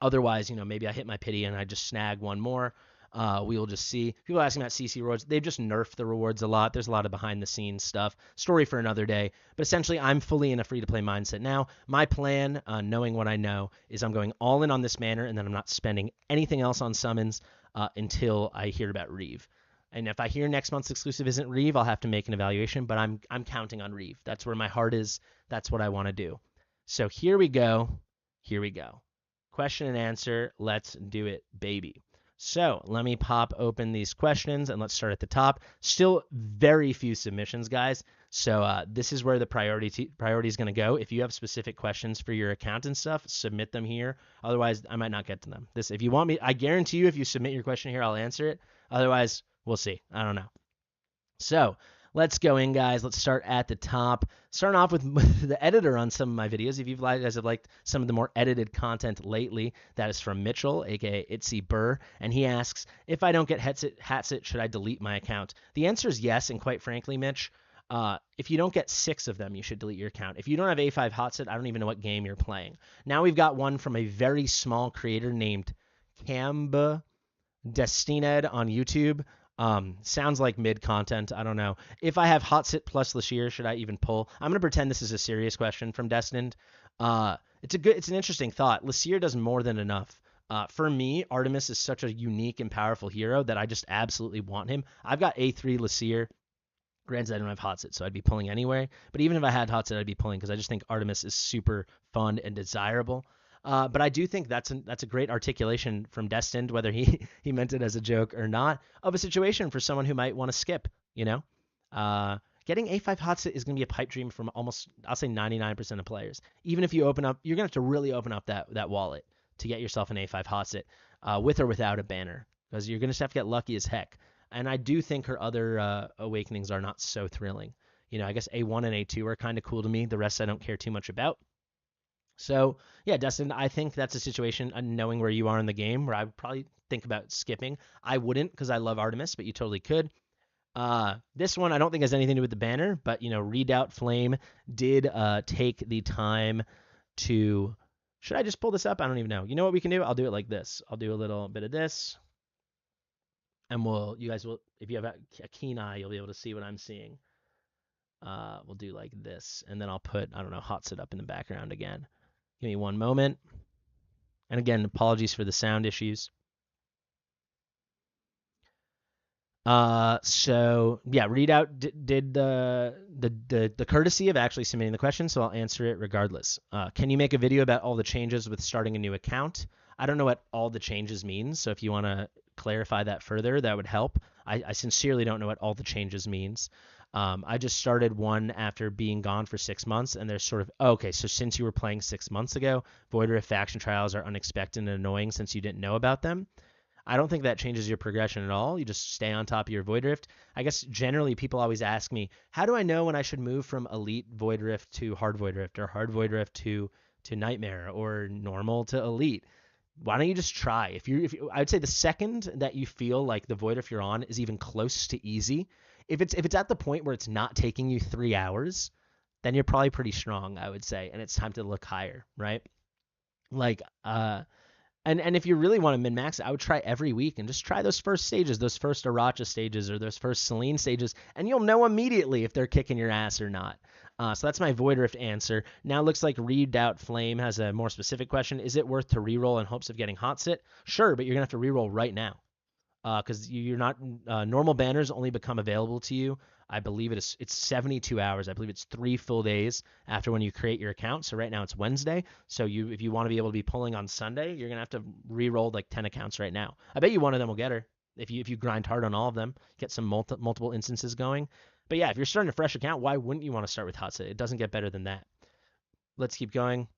Otherwise, maybe I hit my pity and I just snag 1 more. We will just see. People asking about CC rewards. They've just nerfed the rewards a lot. There's a lot of behind-the-scenes stuff. Story for another day. But essentially, I'm fully in a free-to-play mindset now. My plan, knowing what I know, is I'm going all in on this manor, and then I'm not spending anything else on summons until I hear about Reeve. And if I hear next month's exclusive isn't Reeve, I'll have to make an evaluation. But I'm counting on Reeve. That's where my heart is. That's what I want to do. So here we go. Here we go. Question and answer. Let's do it, baby. So let me pop open these questions and let's start at the top. Still very few submissions, guys. So this is where the priority is going to go. If you have specific questions for your account and stuff, submit them here. Otherwise, I might not get to them. If you want me, I guarantee you, if you submit your question here, I'll answer it. Otherwise, we'll see. I don't know. So let's go in, guys. Let's start at the top. Starting off with the editor on some of my videos. If you guys have liked some of the more edited content lately, that is from Mitchell, aka Itzy Burr, and he asks, if I don't get Hattsut, should I delete my account? The answer is yes, and quite frankly, Mitch, if you don't get 6 of them, you should delete your account. If you don't have A5 Hattsut, I don't even know what game you're playing. Now we've got one from a very small creator named Camba Destined on YouTube. Sounds like mid content. I don't know. If I have Hattsut plus Lashir, should I even pull? I'm gonna pretend this is a serious question from Destined. It's an interesting thought. Lashir does more than enough. For me, Artemis is such a unique and powerful hero that I just absolutely want him. I've got A3 Lashir. Granted, I don't have Hattsut, so I'd be pulling anyway. But even if I had Hattsut, I'd be pulling because I just think Artemis is super fun and desirable. But I do think that's a great articulation from Destined, whether he meant it as a joke or not, of a situation for someone who might want to skip, Getting A5 Hattsut is going to be a pipe dream from almost, I'll say 99% of players. Even if you open up, you're going to have to really open up that wallet to get yourself an A5 Hattsut, with or without a banner, because you're going to have to get lucky as heck. And I do think her other awakenings are not so thrilling. I guess A1 and A2 are kind of cool to me. The rest I don't care too much about. So, yeah, Dustin, I think that's a situation, knowing where you are in the game, where I would probably think about skipping. I wouldn't because I love Artemis, but you totally could. This one I don't think has anything to do with the banner, but, Redoubt Flame did take the time to... Should I just pull this up? I don't even know. You know what we can do? I'll do it like this. I'll do a little bit of this. And you guys will, if you have a keen eye, you'll be able to see what I'm seeing. We'll do like this. And then I'll put, I don't know, Hattsut up in the background again. Give me one moment. And again, apologies for the sound issues. So yeah, Redoubt did the courtesy of actually submitting the question, so I'll answer it regardless. Can you make a video about all the changes with starting a new account? I don't know what all the changes means, so if you want to clarify that further, that would help. I sincerely don't know what all the changes means. I just started one after being gone for 6 months, and there's sort of, okay, so since you were playing 6 months ago, Void Rift faction trials are unexpected and annoying since you didn't know about them. I don't think that changes your progression at all. You just stay on top of your Void Rift. I guess generally people always ask me, how do I know when I should move from Elite Void Rift to Hard Void Rift, or Hard Void Rift to Nightmare, or Normal to Elite? Why don't you just try? If you, I would say the second that you feel like the Void Rift you're on is even close to easy, if it's at the point where it's not taking you 3 hours, then you're probably pretty strong, I would say, and it's time to look higher, right? Like, and if you really want to min-max, I would try every week and just try those first stages, those first Aracha stages or those first Selene stages, and you'll know immediately if they're kicking your ass or not. So that's my Void Rift answer. Now it looks like Redoubt Flame has a more specific question. Is it worth to reroll in hopes of getting Hattsut? Sure, but you're going to have to reroll right now. Because you're not normal banners only become available to you. I believe it's 72 hours. I believe it's 3 full days after when you create your account. So right now it's Wednesday. So if you want to be able to be pulling on Sunday, you're gonna have to re-roll like 10 accounts right now. I bet you one of them will get her if you grind hard on all of them, get some multiple instances going. But yeah, if you're starting a fresh account, why wouldn't you want to start with Hattsut? It doesn't get better than that. Let's keep going.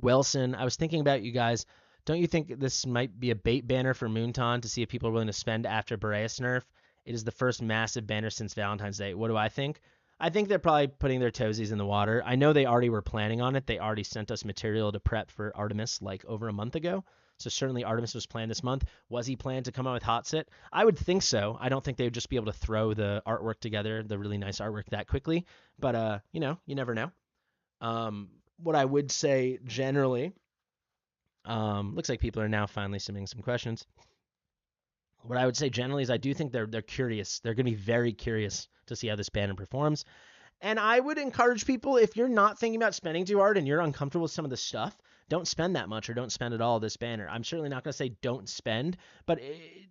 Wilson, I was thinking about you guys. Don't you think this might be a bait banner for Moonton to see if people are willing to spend after Boreas nerf? It is the first massive banner since Valentine's Day. What do I think? I think they're probably putting their toesies in the water. I know they already were planning on it. They already sent us material to prep for Artemis like over a month ago. So certainly Artemis was planned this month. Was he planned to come out with Hattsut? I would think so. I don't think they would just be able to throw the artwork together, the really nice artwork, that quickly. But you know, you never know. What I would say generally, looks like people are now finally submitting some questions. What I would say generally is I do think they're curious. They're going to be very curious to see how this banner performs. And I would encourage people, if you're not thinking about spending too hard and you're uncomfortable with some of the stuff, don't spend that much or don't spend at all this banner. I'm certainly not going to say don't spend, but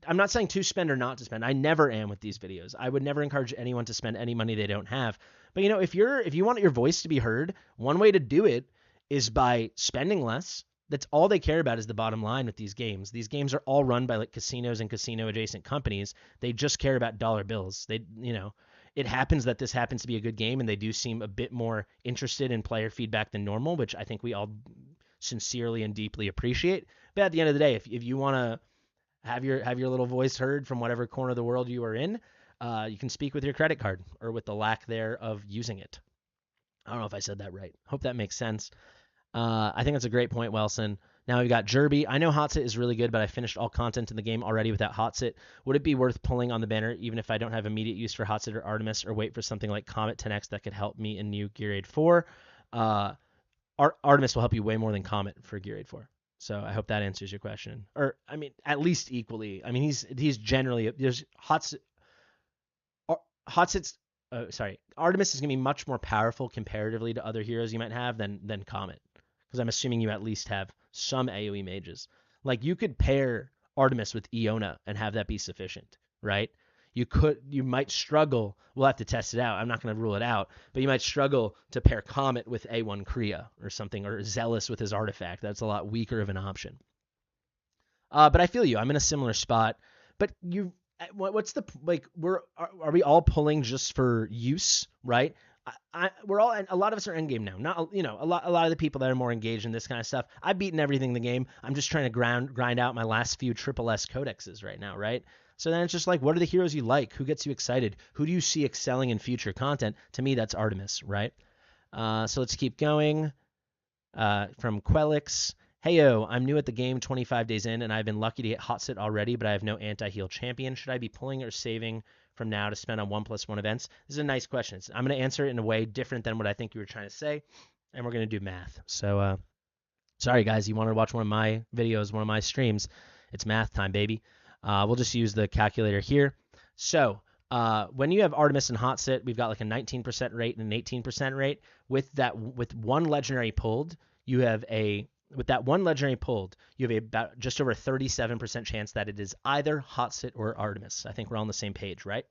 I'm not saying to spend or not to spend. I never am with these videos. I would never encourage anyone to spend any money they don't have. But you know, if you want your voice to be heard, one way to do it is by spending less. That's all they care about is the bottom line with these games. These games are all run by like casinos and casino adjacent companies. They just care about dollar bills. It happens that this happens to be a good game, and they do seem a bit more interested in player feedback than normal, which I think we all sincerely and deeply appreciate. But at the end of the day, if you want to have your little voice heard from whatever corner of the world you are in, you can speak with your credit card or with the lack there of using it. I don't know if I said that right. Hope that makes sense. I think that's a great point, Welson. Now we've got Jerby. I know Hatsut is really good, but I finished all content in the game already without Hatsut. Would it be worth pulling on the banner even if I don't have immediate use for Hatsut or Artemis, or wait for something like Comet 10X that could help me in new Gear Aid 4? Artemis will help you way more than Comet for Gear Aid 4. So I hope that answers your question. Or, I mean, at least equally. I mean, he's generally... There's Artemis is going to be much more powerful comparatively to other heroes you might have than Comet. Because I'm assuming you at least have some AoE mages. Like, you could pair Artemis with Iona and have that be sufficient, right? You might struggle. We'll have to test it out. I'm not going to rule it out, but you might struggle to pair Comet with A1 Kriya or something, or Zealous with his artifact. That's a lot weaker of an option. But I feel you. I'm in a similar spot. But what's the like? Are we all pulling just for use, right? We're all, and a lot of us are endgame now. Not, a lot of the people that are more engaged in this kind of stuff. I've beaten everything in the game. I'm just trying to grind out my last few triple S codexes right now, right? So then it's just like, what are the heroes you like? Who gets you excited? Who do you see excelling in future content? To me, that's Artemis, right? So let's keep going. From Quelix. Heyo, I'm new at the game, 25 days in, and I've been lucky to get Hatsut already, but I have no anti-heal champion. Should I be pulling or saving from now to spend on 1+1 events? This is a nice question. I'm going to answer it in a way different than what I think you were trying to say, and we're going to do math. So, sorry guys, you wanted to watch one of my videos, one of my streams. It's math time, baby. We'll just use the calculator here. So, when you have Artemis and Hatsut, we've got like a 19% rate and an 18% rate. With one legendary pulled, you have about just over a 37% chance that it is either Hatsut or Artemis. I think we're all on the same page, right?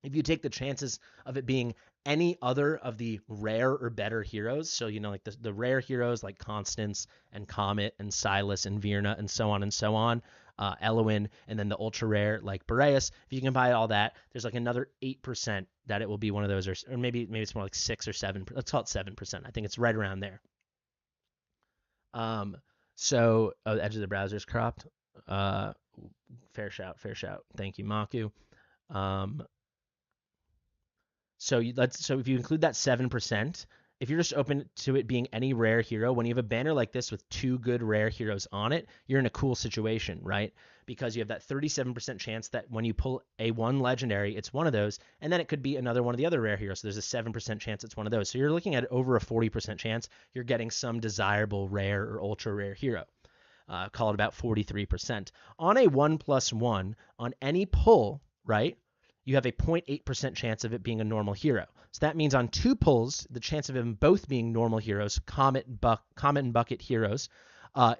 If you take the chances of it being any other of the rare or better heroes, so, like the rare heroes like Constance and Comet and Silas and Virna and so on, Eloin, and then the ultra rare like Boreas, if you combine all that, there's like another 8% that it will be one of those, or maybe it's more like 6 or 7. Let's call it 7%. I think it's right around there. The edge of the browser is cropped. Fair shout. Thank you, Maku. So if you include that 7%, if you're just open to it being any rare hero, when you have a banner like this with 2 good rare heroes on it, you're in a cool situation, right? Because you have that 37% chance that when you pull a 1 legendary, it's one of those, and then it could be another one of the other rare heroes. So there's a 7% chance it's one of those. So you're looking at over a 40% chance you're getting some desirable rare or ultra rare hero. Call it about 43%. On a 1+1, on any pull, right, you have a 0.8% chance of it being a normal hero. So that means on 2 pulls, the chance of them both being normal heroes, Comet and Bucket heroes,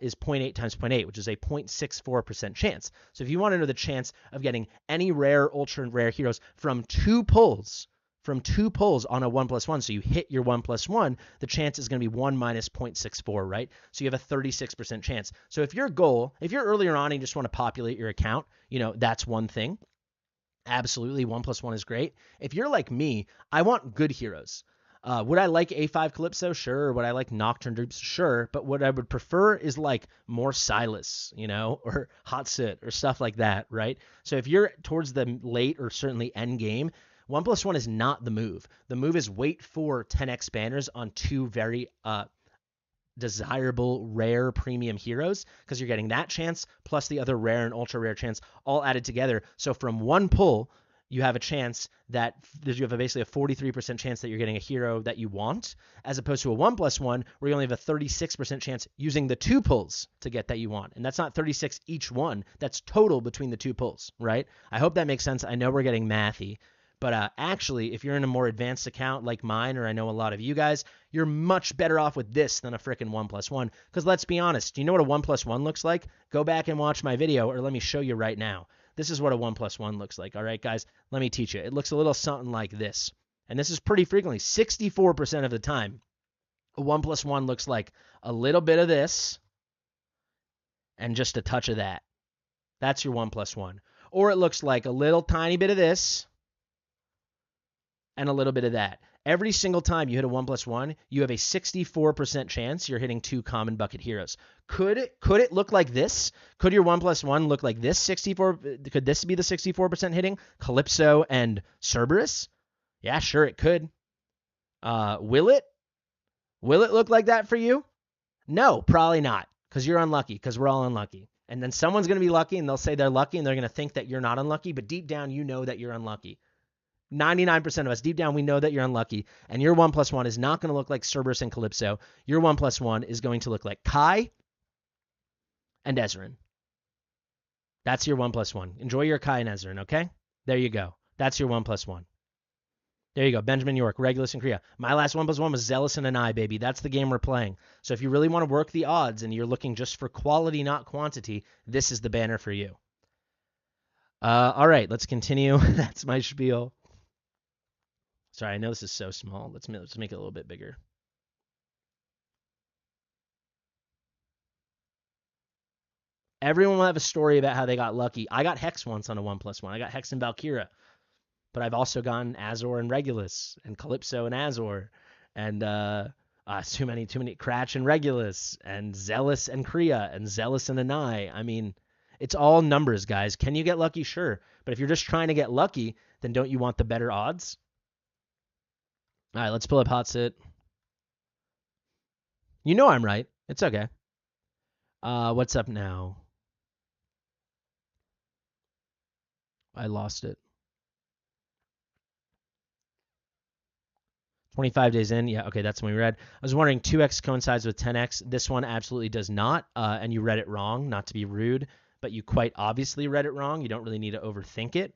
is 0.8 times 0.8, which is a 0.64% chance. So if you want to know the chance of getting any rare, ultra rare heroes from 2 pulls on a 1+1, so you hit your 1+1, the chance is going to be 1 minus 0.64, right? So you have a 36% chance. So if you're earlier on and you just want to populate your account, that's one thing. Absolutely, 1+1 is great. If you're like me, I want good heroes. Would I like A5 Calypso? Sure. Would I like Nocturne Droops? Sure. But what I would prefer is like more Silas, or Hatsut or stuff like that, right? So if you're towards the late or certainly end game, 1+1 is not the move. The move is wait for 10x banners on 2 very desirable, rare, premium heroes, because you're getting that chance plus the other rare and ultra rare chance all added together. So from one pull, you have a chance that you have basically a 43% chance that you're getting a hero that you want, as opposed to a 1+1 where you only have a 36% chance using the 2 pulls to get that you want. And that's not 36 each one. That's total between the 2 pulls, right? I hope that makes sense. I know we're getting mathy. But actually, if you're in a more advanced account like mine, or I know a lot of you guys, you're much better off with this than a frickin' 1+1. Because let's be honest, do you know what a 1+1 looks like? Go back and watch my video, or let me show you right now. This is what a 1+1 looks like. All right, guys, let me teach you. It looks a little something like this. And this is pretty frequently, 64% of the time, a 1+1 looks like a little bit of this and just a touch of that. That's your 1+1. Or it looks like a little tiny bit of this and a little bit of that. Every single time you hit a 1+1, you have a 64% chance you're hitting 2 common bucket heroes. Could it look like this? Could your 1+1 look like this? Could this be the 64% hitting? Calypso and Cerberus? Yeah, sure it could. Will it? Will it look like that for you? No, probably not, because you're unlucky, because we're all unlucky. And then someone's going to be lucky, and they'll say they're lucky, and they're going to think that you're not unlucky, but deep down you know that you're unlucky. 99% of us, deep down, we know that you're unlucky, and your 1+1 is not going to look like Cerberus and Calypso. Your 1+1 is going to look like Kai and Ezreal. That's your 1+1. Enjoy your Kai and Ezreal, okay? There you go. That's your 1+1. There you go. Benjamin York, Regulus and Kriya. My last 1+1 was Zealous and Anai, baby. That's the game we're playing. So if you really want to work the odds and you're looking just for quality, not quantity, this is the banner for you. All right, let's continue. That's my spiel. Sorry, I know this is so small. Let's make it a little bit bigger. Everyone will have a story about how they got lucky. I got Hex once on a 1+1. I got Hex and Valkyra. But I've also gotten Azor and Regulus, and Calypso and Azor, and too many Cratch and Regulus, and Zealous and Kriya, and Zealous and Anai. I mean, it's all numbers, guys. Can you get lucky? Sure. But if you're just trying to get lucky, then don't you want the better odds? All right, let's pull up Hattsut. You know I'm right. It's okay. What's up now? I lost it. 25 days in. Yeah, okay, that's when we read. I was wondering, 2x coincides with 10x. This one absolutely does not, and you read it wrong, not to be rude, but you quite obviously read it wrong. You don't really need to overthink it.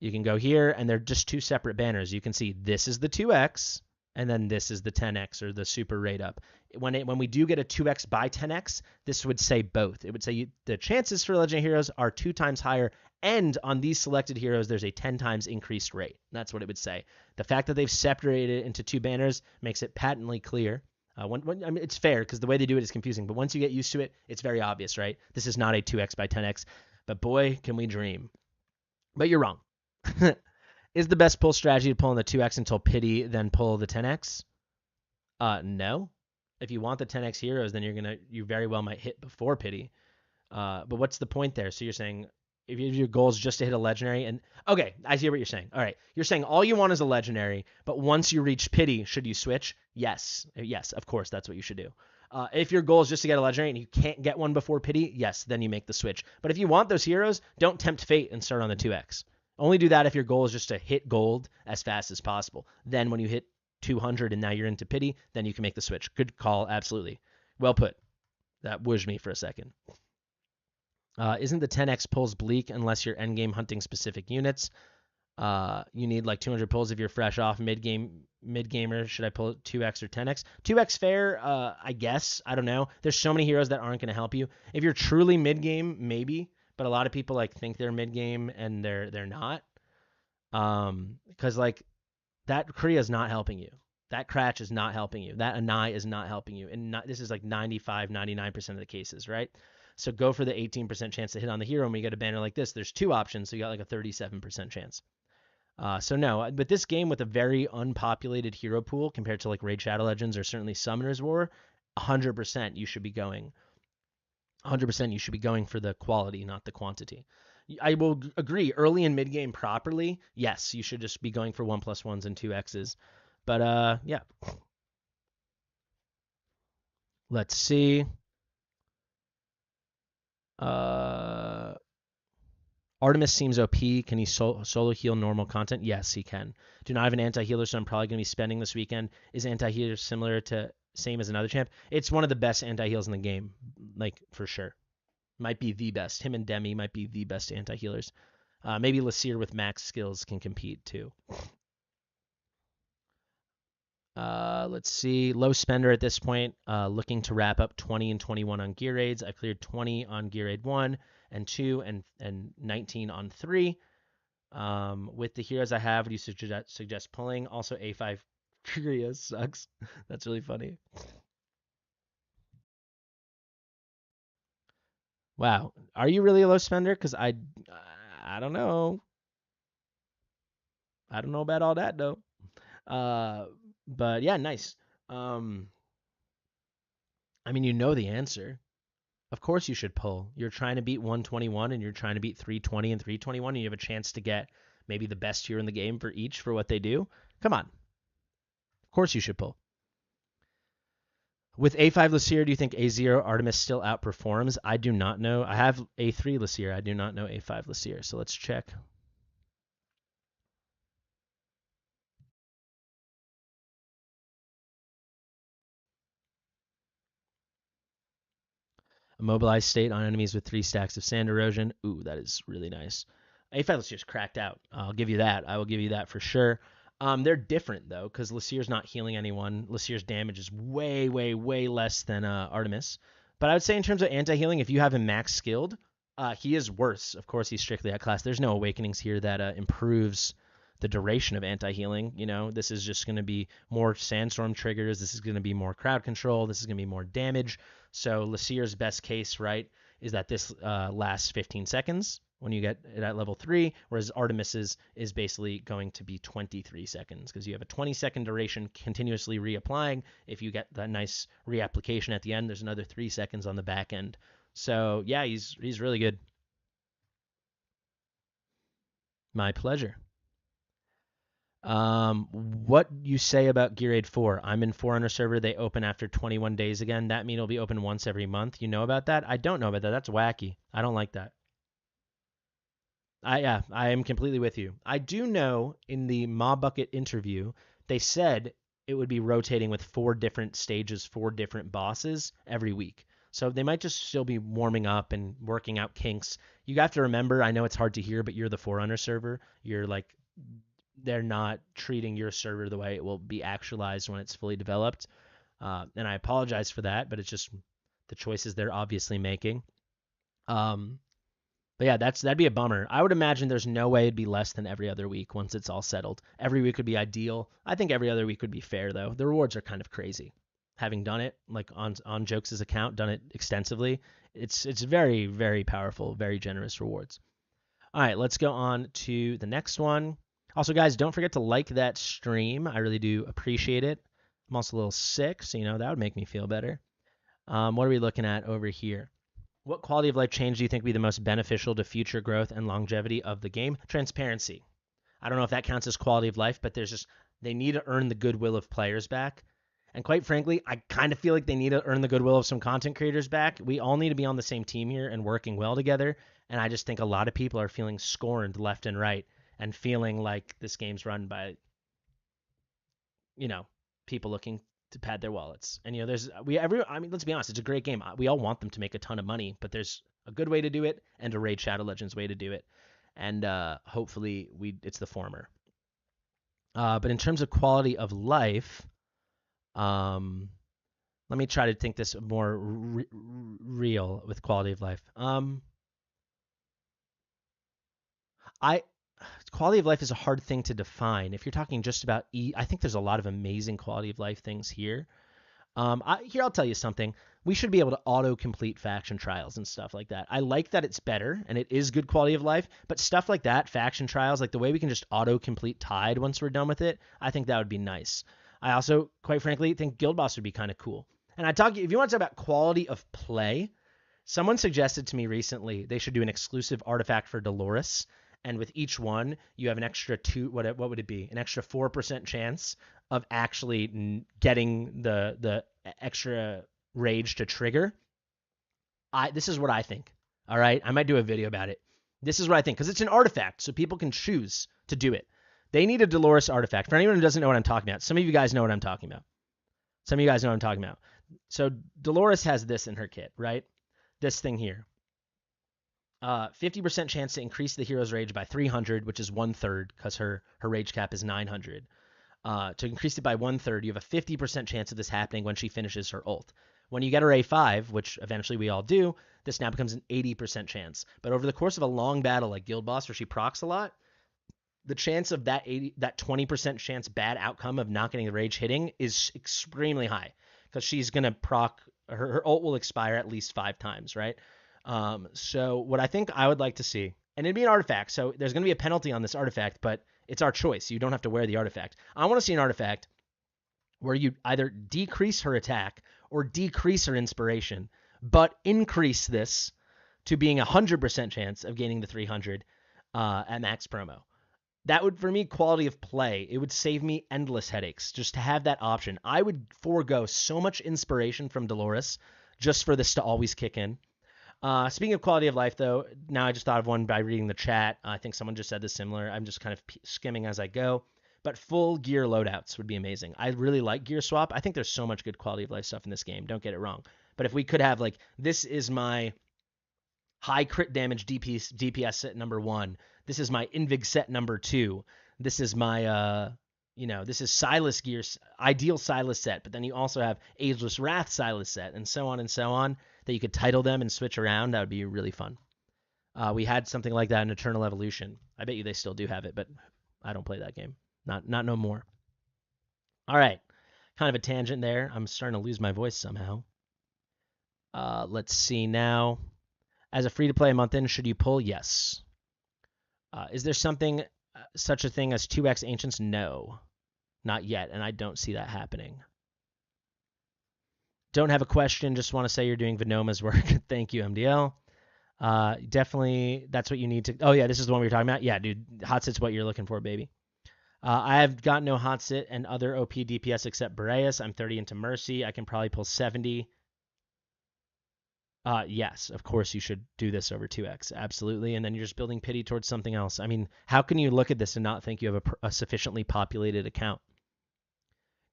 You can go here, and they're just 2 separate banners. You can see this is the 2x, and then this is the 10x, or the super rate up. When we do get a 2x by 10x, this would say both. It would say the chances for Legendary Heroes are 2 times higher, and on these selected heroes, there's a 10 times increased rate. That's what it would say. The fact that they've separated it into 2 banners makes it patently clear. I mean, it's fair, because the way they do it is confusing, but once you get used to it, it's very obvious, right? This is not a 2x by 10x, but boy, can we dream. But you're wrong. Is the best pull strategy to pull in the 2x until pity, then pull the 10x? No. If you want the 10x heroes, then you very well might hit before pity. But what's the point there? So you're saying if your goal is just to hit a legendary, and okay, I see what you're saying. All right, you're saying all you want is a legendary, but once you reach pity, should you switch? Yes, of course, that's what you should do. If your goal is just to get a legendary and you can't get one before pity, yes, then you make the switch. But if you want those heroes, don't tempt fate and start on the 2x. Only do that if your goal is just to hit gold as fast as possible. Then when you hit 200 and now you're into pity, then you can make the switch. Good call, absolutely. Well put. That whooshed me for a second. Isn't the 10x pulls bleak unless you're endgame hunting specific units? You need like 200 pulls if you're fresh off mid-gamer. Should I pull 2x or 10x? 2x fair, I guess. I don't know. There's so many heroes that aren't going to help you. If you're truly mid-game, maybe. But a lot of people like think they're mid-game and they're not. Because like that Kriya is not helping you. That Cratch is not helping you. That Anai is not helping you. And this is like 95, 99% of the cases, right? So go for the 18% chance to hit on the hero. And when you get a banner like this, there's 2 options. So you got like a 37% chance. So no, but this game with a very unpopulated hero pool compared to like Raid Shadow Legends or certainly Summoner's War, 100% you should be going. 100% you should be going for the quality, not the quantity. I will agree, early and mid-game properly, yes, you should just be going for 1+1s and 2x's. But, yeah. Let's see. Uh, Artemis seems OP. Can he solo heal normal content? Yes, he can. Do not have an anti-healer, so I'm probably going to be spending this weekend. Is anti-healer similar to same as another champ? It's one of the best anti-heals in the game, like for sure. Might be the best. Him and Demi might be the best anti-healers. Maybe Lasir with max skills can compete too. Let's see. Low spender at this point. Looking to wrap up 20 and 21 on gear raids. I cleared 20 on gear raid 1 and 2 and 19 on 3. With the heroes I have, would you suggest pulling? Also, A5 Furia sucks. That's really funny. Wow. Are you really a low spender? Because I don't know. I don't know about all that, though. But yeah, nice. Um, I mean, you know the answer. Of course you should pull. You're trying to beat 121 and you're trying to beat 320 and 321 and you have a chance to get maybe the best hero in the game for each for what they do. Come on. Of course you should pull. With A5 Lasir, do you think A0 Artemis still outperforms? I do not know. I have A3 Lasir. I do not know A5 Lasir. So let's check. Immobilized state on enemies with 3 stacks of sand erosion. Ooh, that is really nice. A5 Lasir's cracked out. I'll give you that. I will give you that for sure. They're different though, because Lasir's not healing anyone. Lasir's damage is way, way, way less than Artemis. But I would say in terms of anti-healing, if you have him max skilled, he is worse. Of course, he's strictly outclassed. There's no awakenings here that improves the duration of anti-healing. You know, this is just going to be more sandstorm triggers. This is going to be more crowd control. This is going to be more damage. So Lasir's best case, right, is that this lasts 15 seconds when you get it at level 3, whereas Artemis's is basically going to be 23 seconds because you have a 20-second duration continuously reapplying. If you get that nice reapplication at the end, there's another 3 seconds on the back end. So yeah, he's really good. My pleasure. What you say about Gear Aid 4? I'm in 400 server. They open after 21 days again. That mean it'll be open once every month. You know about that? I don't know about that. That's wacky. I don't like that. Yeah, I am completely with you. I do know in the Mob Bucket interview, they said it would be rotating with 4 different stages, 4 different bosses every week. So they might just still be warming up and working out kinks. You have to remember, I know it's hard to hear, but you're the Forerunner server. You're like, they're not treating your server the way it will be actualized when it's fully developed. And I apologize for that, but it's just the choices they're obviously making. But yeah, that'd be a bummer. I would imagine there's no way it'd be less than every other week once it's all settled. Every week would be ideal. I think every other week would be fair though. The rewards are kind of crazy. Having done it like on Jokes' account, done it extensively, it's very very powerful, very generous rewards. All right, let's go on to the next one. Also, guys, don't forget to like that stream. I really do appreciate it. I'm also a little sick, so that would make me feel better. What are we looking at over here? What quality of life change do you think would be the most beneficial to future growth and longevity of the game? Transparency. I don't know if that counts as quality of life, but they need to earn the goodwill of players back. And quite frankly, I kind of feel like they need to earn the goodwill of some content creators back. We all need to be on the same team here and working well together. And I just think a lot of people are feeling scorned left and right and feeling like this game's run by, people looking to pad their wallets. And let's be honest, it's a great game. We all want them to make a ton of money, but there's a good way to do it and a Raid Shadow Legends way to do it. And hopefully it's the former. But in terms of quality of life, let me try to think this more real with quality of life. Quality of life is a hard thing to define. If you're talking just about I think there's a lot of amazing quality of life things here. I'll tell you something. We should be able to auto-complete faction trials and stuff like that. I like that it's better and it is good quality of life, but stuff like that, faction trials, like the way we can just auto-complete Tide once we're done with it, I think that would be nice. I also, quite frankly, think Guild Boss would be kind of cool. And if you want to talk about quality of play, someone suggested to me recently they should do an exclusive artifact for Dolores, and with each one, you have an extra what would it be? An extra 4% chance of actually getting the extra rage to trigger, this is what I think. All right, I might do a video about it. This is what I think, because it's an artifact, so people can choose to do it. They need a Dolores artifact. For anyone who doesn't know what I'm talking about, some of you guys know what I'm talking about. Some of you guys know what I'm talking about. So Dolores has this in her kit, right? This thing here. 50% chance to increase the hero's rage by 300, which is 1/3, because her rage cap is 900. To increase it by 1/3, you have a 50% chance of this happening when she finishes her ult. When you get her A5, which eventually we all do, this now becomes an 80% chance. But over the course of a long battle like Guild Boss, where she procs a lot, the chance of that 20% chance bad outcome of not getting the rage hitting is extremely high, because she's going to proc, her ult will expire at least 5 times, right? So what I think I would like to see, and it'd be an artifact, so there's going to be a penalty on this artifact, but it's our choice. You don't have to wear the artifact. I want to see an artifact where you either decrease her attack or decrease her inspiration, but increase this to being 100% chance of gaining the 300 at max promo. That would, for me, quality of play. It would save me endless headaches just to have that option. I would forego so much inspiration from Dolores just for this to always kick in. Speaking of quality of life, though, now I just thought of one by reading the chat. I think someone just said this similar. I'm just kind of skimming as I go. But full gear loadouts would be amazing. I really like gear swap. I think there's so much good quality of life stuff in this game. Don't get it wrong. But if we could have, like, this is my high crit damage DPS set number 1. This is my Invig set number 2. This is my, this is Silas gear, ideal Silas set. But then you also have Ageless Wrath Silas set, and so on, that you could title them and switch around. That would be really fun. We had something like that in Eternal Evolution. I bet you they still do have it, but I don't play that game. Not no more. All right. Kind of a tangent there. I'm starting to lose my voice somehow. Let's see now. As a free-to-play month in, should you pull? Yes. Is there something, such a thing as 2x Ancients? No. Not yet, and I don't see that happening. Don't have a question. Just want to say you're doing Venoma's work. Thank you, MDL. Definitely, that's what you need to... Oh, yeah, this is the one we were talking about? Yeah, dude, Hatsut's what you're looking for, baby. I have got no Hattsut and other OP DPS except Boreas. I'm 30 into Mercy. I can probably pull 70. Yes, of course you should do this over 2x. Absolutely. And then you're just building pity towards something else. I mean, how can you look at this and not think you have a sufficiently populated account?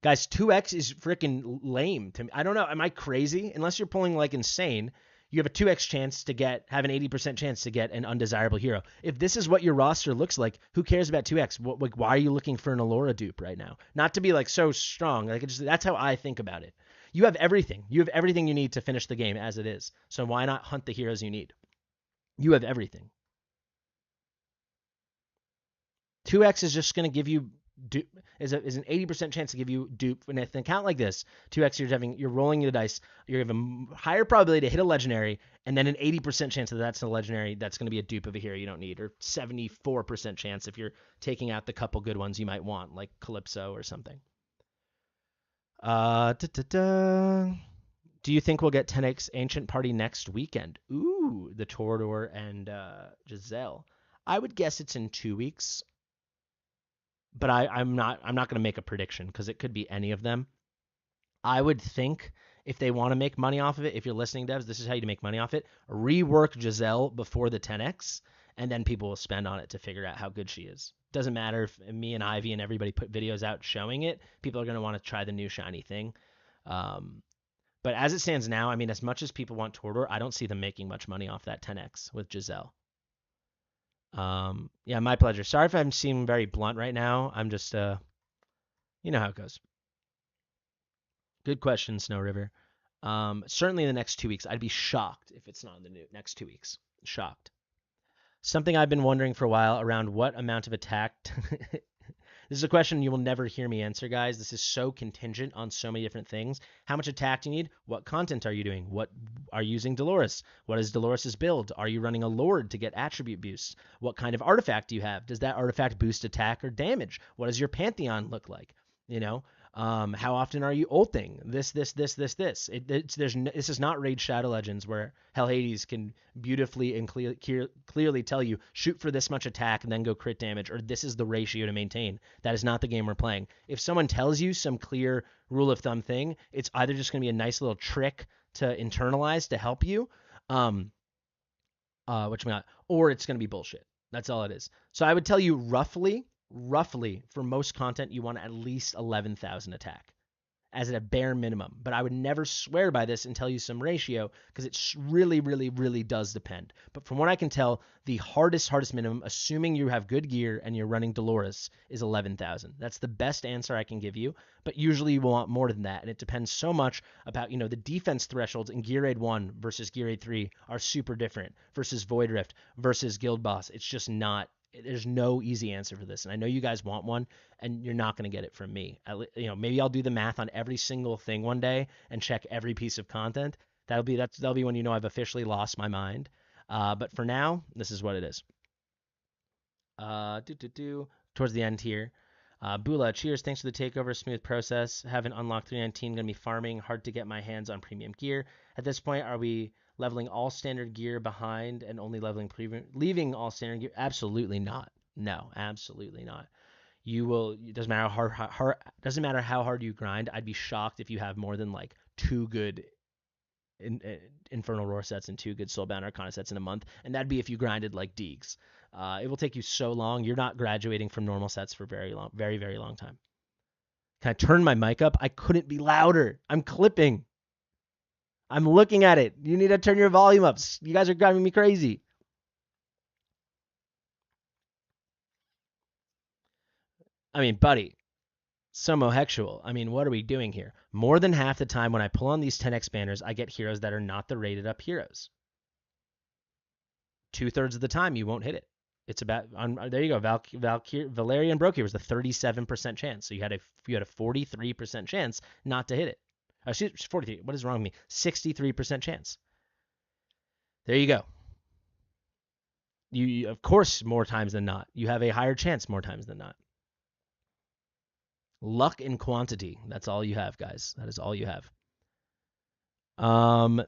Guys, 2x is freaking lame to me. I don't know. Am I crazy? Unless you're pulling like insane, you have a 2x chance to have an 80% chance to get an undesirable hero. If this is what your roster looks like, who cares about 2x? Why are you looking for an Allura dupe right now? Not to be like so strong. Like that's how I think about it. You have everything. You have everything you need to finish the game as it is. So why not hunt the heroes you need? You have everything. 2x is just going to give you dupe, is an 80% chance to give you dupe. When an account like this, 2x, you're rolling the dice. You have a higher probability to hit a legendary, and then an 80% chance that that's a legendary that's going to be a dupe of a hero you don't need, or 74% chance if you're taking out the couple good ones you might want, like Calypso or something. Do you think we'll get 10x Ancient Party next weekend? Ooh, the Torador and Giselle. I would guess it's in 2 weeks. But I'm not going to make a prediction because it could be any of them. I would think if they want to make money off of it, if you're listening, devs, this is how you make money off it. Rework Giselle before the 10x, and then people will spend on it to figure out how good she is. Doesn't matter if me and Ivy and everybody put videos out showing it. People are going to want to try the new shiny thing. But as it stands now, I mean, as much as people want Torador, I don't see them making much money off that 10x with Giselle. Yeah, my pleasure. Sorry if I'm seeming very blunt right now. I'm just, you know how it goes. Good question, Snow River. Certainly in the next 2 weeks. I'd be shocked if it's not in the next 2 weeks. Shocked. Something I've been wondering for a while around what amount of attack. This is a question you will never hear me answer, guys. This is so contingent on so many different things. How much attack do you need? What content are you doing? What are you using Dolores? What is Dolores' build? Are you running a Lord to get attribute boosts? What kind of artifact do you have? Does that artifact boost attack or damage? What does your Pantheon look like? You know, How often are you ulting? This. This is not Raid Shadow Legends where Hell Hades can beautifully and clearly tell you shoot for this much attack and then go crit damage, or this is the ratio to maintain. That is not the game we're playing. If someone tells you some clear rule of thumb thing, it's either just going to be a nice little trick to internalize to help you, or it's going to be bullshit. That's all it is. So I would tell you roughly for most content, you want at least 11,000 attack as a bare minimum. But I would never swear by this and tell you some ratio because it really does depend. But from what I can tell, the hardest minimum, assuming you have good gear and you're running Dolores, is 11,000. That's the best answer I can give you. But usually you will want more than that. And it depends so much about, the defense thresholds in Gear Raid 1 versus Gear Raid 3 are super different versus Void Rift versus Guild Boss. It's just not. There's no easy answer for this, and I know you guys want one, and you're not going to get it from me. Maybe I'll do the math on every single thing one day and check every piece of content. That'll be when I've officially lost my mind. But for now, this is what it is. Towards the end here, Bula, cheers. Thanks for the takeover. Smooth process. Haven't unlocked 319. Gonna be farming. Hard to get my hands on premium gear. At this point, are we leveling all standard gear behind and only leaving all standard gear? Absolutely not. No, absolutely not. You will. It doesn't matter doesn't matter how hard you grind. I'd be shocked if you have more than like 2 good Infernal Roar sets and 2 good Soulbound Arcana sets in a month, and that'd be if you grinded like Deegs. It will take you so long. You're not graduating from normal sets for very long time. Can I turn my mic up? I couldn't be louder. I'm clipping. I'm looking at it. You need to turn your volume up. You guys are driving me crazy. I mean, buddy, Somohexual. I mean, what are we doing here? More than half the time when I pull on these 10x banners, I get heroes that are not the rated up heroes. 2/3 of the time, you won't hit it. It's about there you go. Valerian Brokir was a 37% chance. So you had a 43% chance not to hit it. 43. What is wrong with me? 63% chance. There you go. You of course more times than not. You have a higher chance more times than not. Luck and quantity. That's all you have, guys. That is all you have.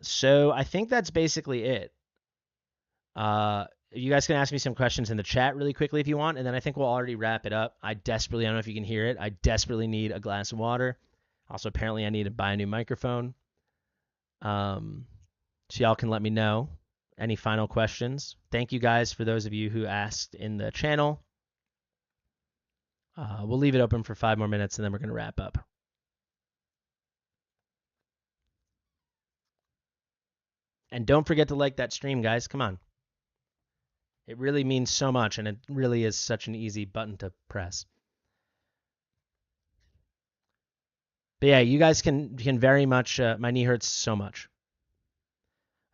So I think that's basically it. You guys can ask me some questions in the chat really quickly if you want, and then I think we'll already wrap it up. I don't know if you can hear it. I desperately need a glass of water. Also, apparently, I need to buy a new microphone. So y'all can let me know any final questions. Thank you guys for those of you who asked in the channel. We'll leave it open for 5 more minutes, and then we're going to wrap up. And don't forget to like that stream, guys. Come on. It really means so much, and it really is such an easy button to press. But yeah, you guys can very much. My knee hurts so much.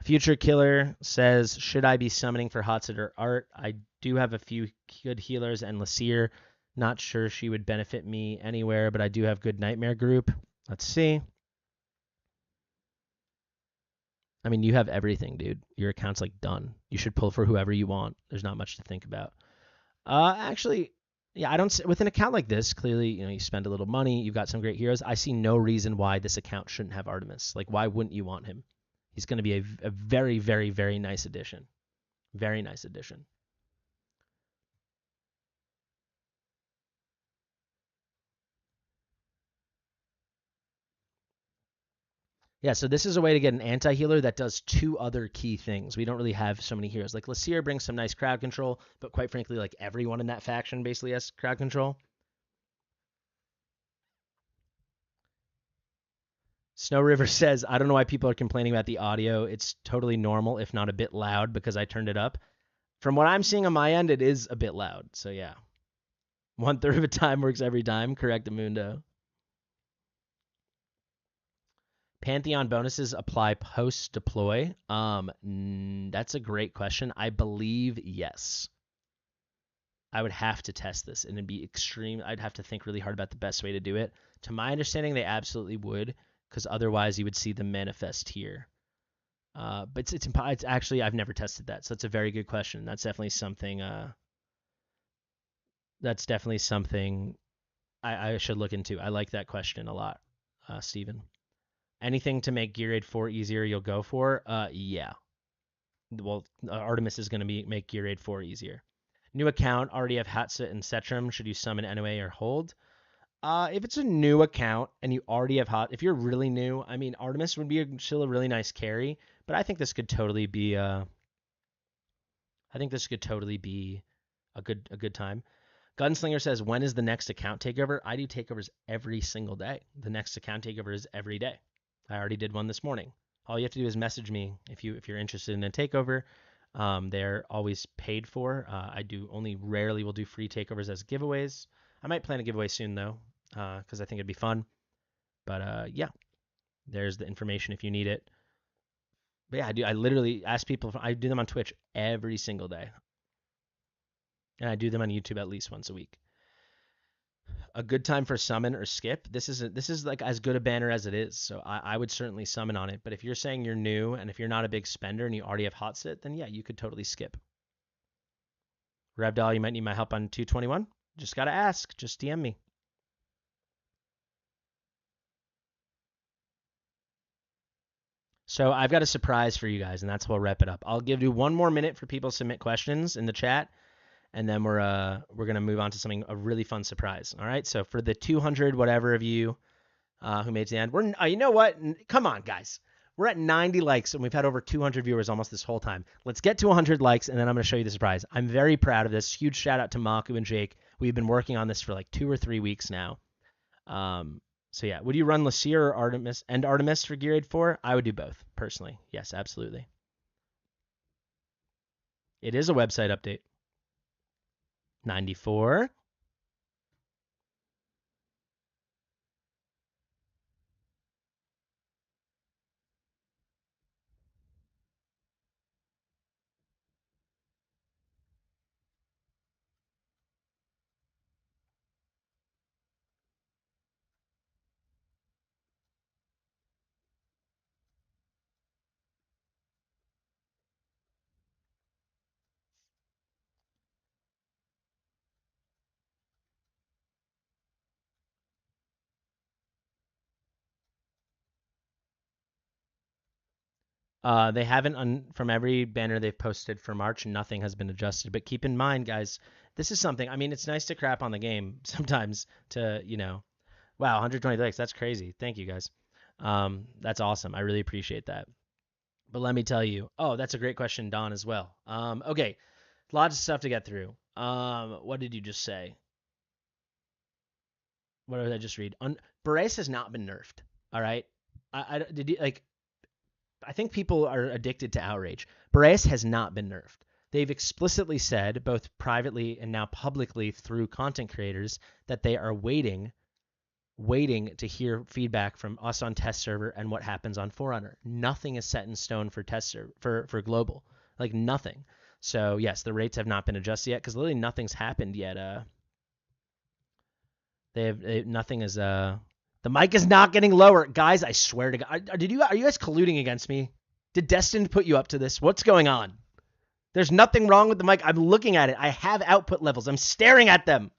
Future Killer says, should I be summoning for Hatsut or Art? I do have a few good healers and Lasir. Not sure she would benefit me anywhere, but I do have good Nightmare group. Let's see. I mean, you have everything, dude. Your account's like done. You should pull for whoever you want. There's not much to think about. Actually, yeah, I don't. With an account like this, clearly, you spend a little money. You've got some great heroes. I see no reason why this account shouldn't have Artemis. Like, why wouldn't you want him? He's going to be a very, very, very nice addition. Very nice addition. Yeah, so this is a way to get an anti-healer that does 2 other key things. We don't really have so many heroes. Like, Lasir brings some nice crowd control, but quite frankly, like, everyone in that faction basically has crowd control. Snow River says, I don't know why people are complaining about the audio. It's totally normal, if not a bit loud, because I turned it up. From what I'm seeing on my end, it is a bit loud. So, yeah. 1/3 of the time works every time. Correct, Amundo. Pantheon bonuses apply post-deploy. That's a great question. I believe yes. I would have to test this, and it'd be extreme. I'd have to think really hard about the best way to do it. To my understanding, they absolutely would, because otherwise you would see them manifest here. But it's actually, I've never tested that, so it's a very good question. That's definitely something. I should look into. I like that question a lot, Steven. Anything to make Gear Raid 4 easier you'll go for? Yeah. Well, Artemis is going to make Gear Raid 4 easier. New account, already have Hatsut and Setram. Should you summon anyway or hold? If it's a new account and you already have if you're really new, I mean, Artemis would be still a really nice carry, but I think this could totally be a good time. Gunslinger says, when is the next account takeover? I do takeovers every single day. The next account takeover is every day. I already did one this morning. All you have to do is message me if you're interested in a takeover. They're always paid for. I only rarely will do free takeovers as giveaways. I might plan a giveaway soon though, because I think it'd be fun. But yeah, there's the information if you need it. But yeah, I literally ask people. I do them on Twitch every single day, and I do them on YouTube at least once a week. A good time for summon or skip. This is like as good a banner as it is, so I would certainly summon on it. But if you're saying you're new and if you're not a big spender and you already have Hattsut, then yeah, you could totally skip. Revdoll, you might need my help on 221. Just gotta ask. Just DM me. So I've got a surprise for you guys, and that's how we'll wrap it up. I'll give you one more minute for people to submit questions in the chat, and then we're gonna move on to a really fun surprise. All right. So for the 200 whatever of you who made it to the end, you know what? Come on, guys. We're at 90 likes, and we've had over 200 viewers almost this whole time. Let's get to 100 likes, and then I'm going to show you the surprise. I'm very proud of this. Huge shout out to Maku and Jake. We've been working on this for like 2 or 3 weeks now. So yeah, would you run Lucia or Artemis for Gear Raid 4? I would do both, personally. Yes, absolutely. It is a website update. 94. They haven't, from every banner they've posted for March, nothing has been adjusted. But keep in mind, guys, this is something, I mean, it's nice to crap on the game sometimes to, wow, 120 likes, that's crazy. Thank you, guys. That's awesome. I really appreciate that. But let me tell you, that's a great question, Don, as well. Okay, lots of stuff to get through. What did you just say? What did I just read? Boreas has not been nerfed, all right? Did you, like, I think people are addicted to outrage. Boreas has not been nerfed. They've explicitly said, both privately and now publicly through content creators, that they are waiting to hear feedback from us on test server and what happens on Forerunner. Nothing is set in stone for test server for global, like nothing. So yes, the rates have not been adjusted yet because literally nothing's happened yet. Nothing is The mic is not getting lower. Guys, I swear to God. Are you guys colluding against me? Did Destin put you up to this? What's going on? There's nothing wrong with the mic. I'm looking at it. I have output levels. I'm staring at them.